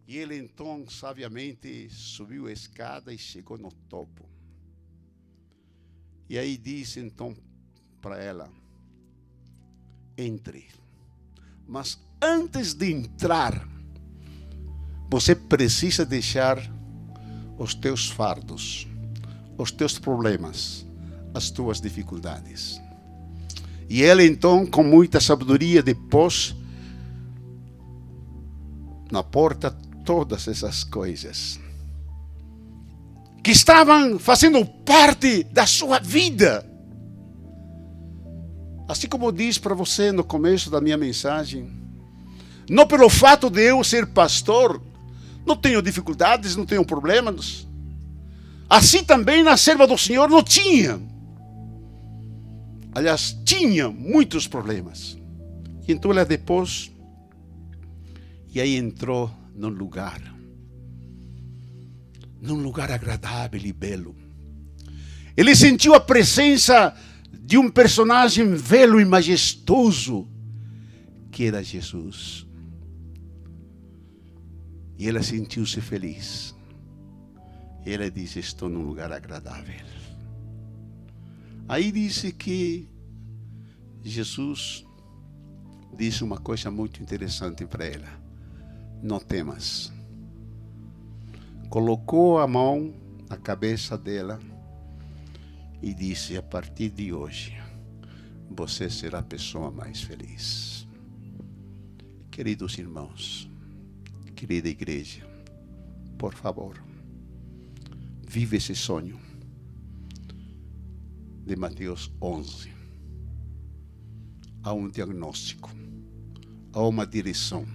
E ele então, sabiamente, subiu a escada e chegou no topo. E aí disse então para ela: entre. Mas antes de entrar, você precisa deixar os teus fardos, os teus problemas, as tuas dificuldades. E ela então, com muita sabedoria, depois na porta todas essas coisas que estavam fazendo parte da sua vida. Assim como eu disse para você no começo da minha mensagem, não pelo fato de eu ser pastor, não tenho dificuldades, não tenho problemas. Assim também na serva do Senhor não tinha. Aliás, tinha muitos problemas. E então ela depois, e aí entrou num lugar agradável e belo. Ele sentiu a presença de um personagem belo e majestoso, que era Jesus. E ela sentiu-se feliz. E ela disse: estou num lugar agradável. Aí disse que Jesus disse uma coisa muito interessante para ela: não temas. Colocou a mão na cabeça dela e disse: a partir de hoje, você será a pessoa mais feliz. Queridos irmãos, querida igreja, por favor, vive esse sonho de Mateus 11. Há um diagnóstico, há uma direção,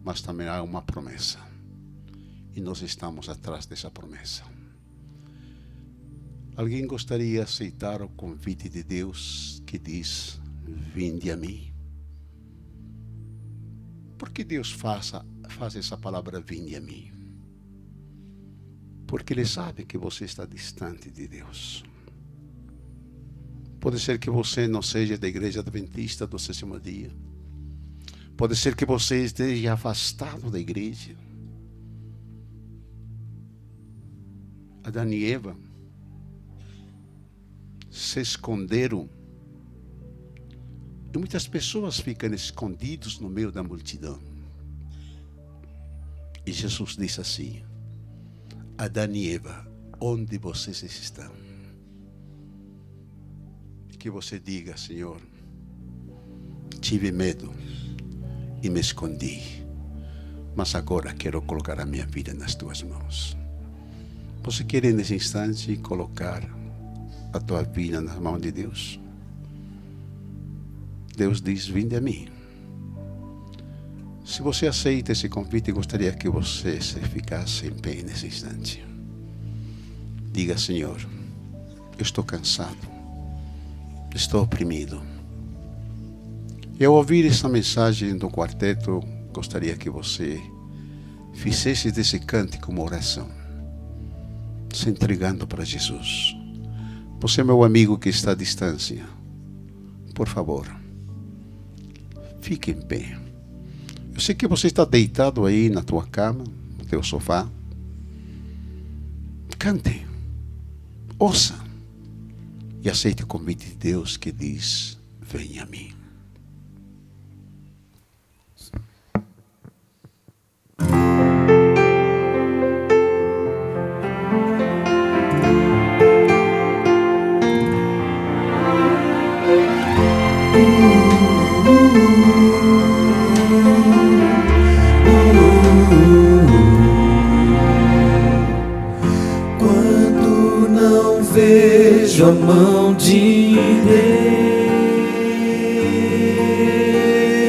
mas também há uma promessa. E nós estamos atrás dessa promessa. Alguém gostaria de aceitar o convite de Deus que diz: vinde a mim? Por que Deus faz essa palavra vinde a mim? Porque Ele sabe que você está distante de Deus. Pode ser que você não seja da igreja adventista do 7º dia. Pode ser que você esteja afastado da igreja. Adão e Eva se esconderam. E muitas pessoas ficam escondidas no meio da multidão. E Jesus disse assim: Adão e Eva, onde vocês estão? Que você diga: Senhor, tive medo e me escondi, mas agora quero colocar a minha vida nas tuas mãos. Você quer nesse instante colocar a tua vida nas mãos de Deus? Deus diz: vinde a mim. Se você aceita esse convite, gostaria que você se ficasse em pé nesse instante. Diga: Senhor, eu estou cansado, estou oprimido. E ao ouvir essa mensagem do quarteto, gostaria que você fizesse desse cântico uma oração, se entregando para Jesus. Você, meu amigo que está à distância, por favor, fique em pé. Eu sei que você está deitado aí na tua cama, no teu sofá, Cante, ouça e aceite o convite de Deus que diz: venha a mim.
Quando não vejo a mão de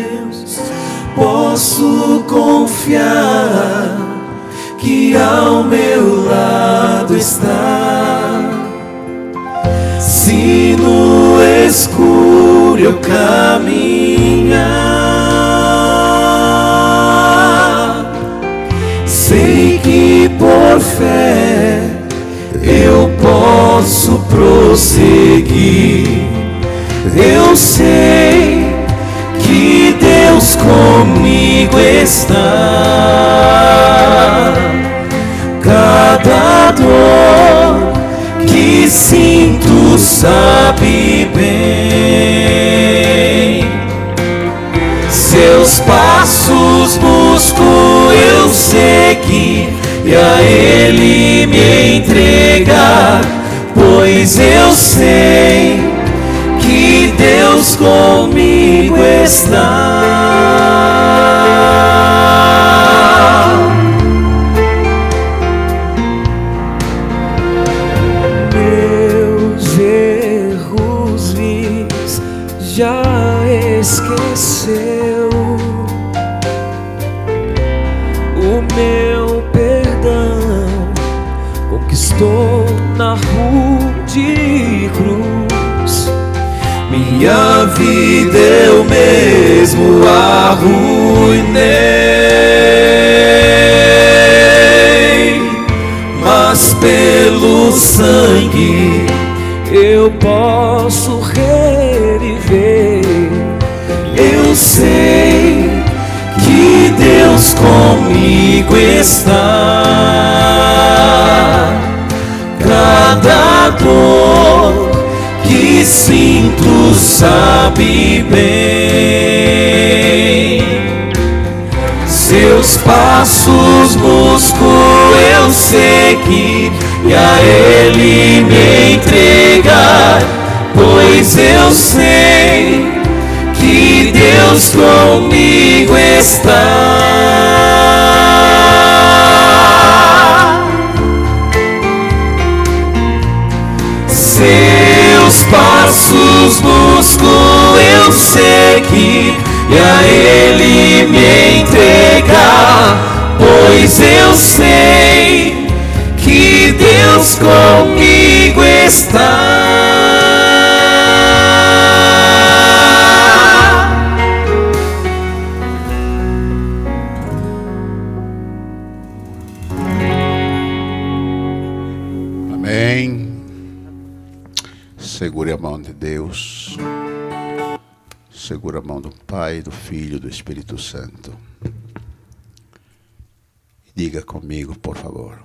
Deus, posso confiar que ao meu lado está. Se no escuro eu caminhar, sei que por fé eu posso prosseguir. Eu sei que Deus comigo está. Cada dor que sinto sabe bem. Seus passos busco eu seguir e a Ele me entregar, pois eu sei que Deus comigo está. Meus erros vis já esqueceu, o meu perdão conquistou na rude cruz. Minha vida eu mesmo arruinei, mas pelo sangue eu posso reviver. Eu sei que Deus comigo está. Cada dor que sinto sabe bem. Seus passos busco eu seguir e a Ele me entregar, pois eu sei que Deus comigo está. Seus passos busco eu seguir e a Ele me entregar, pois eu sei que Deus comigo está.
Amém. Segure a mão de Deus. Segura a mão do Pai, do Filho e do Espírito Santo. Diga comigo, por favor.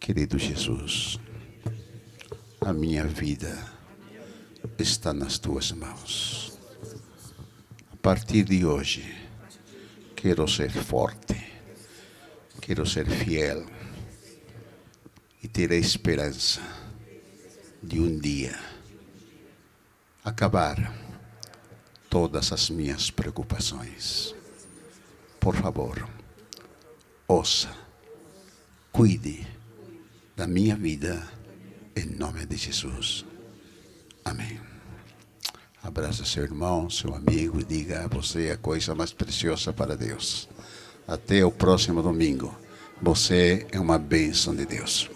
Querido Jesus, a minha vida está nas tuas mãos. A partir de hoje, quero ser forte, quero ser fiel e ter a esperança de um dia acabar todas as minhas preocupações. Por favor, ouça, cuide da minha vida, em nome de Jesus. Amém. Abraça seu irmão, seu amigo e diga: você é a coisa mais preciosa para Deus. Até o próximo domingo. Você é uma bênção de Deus.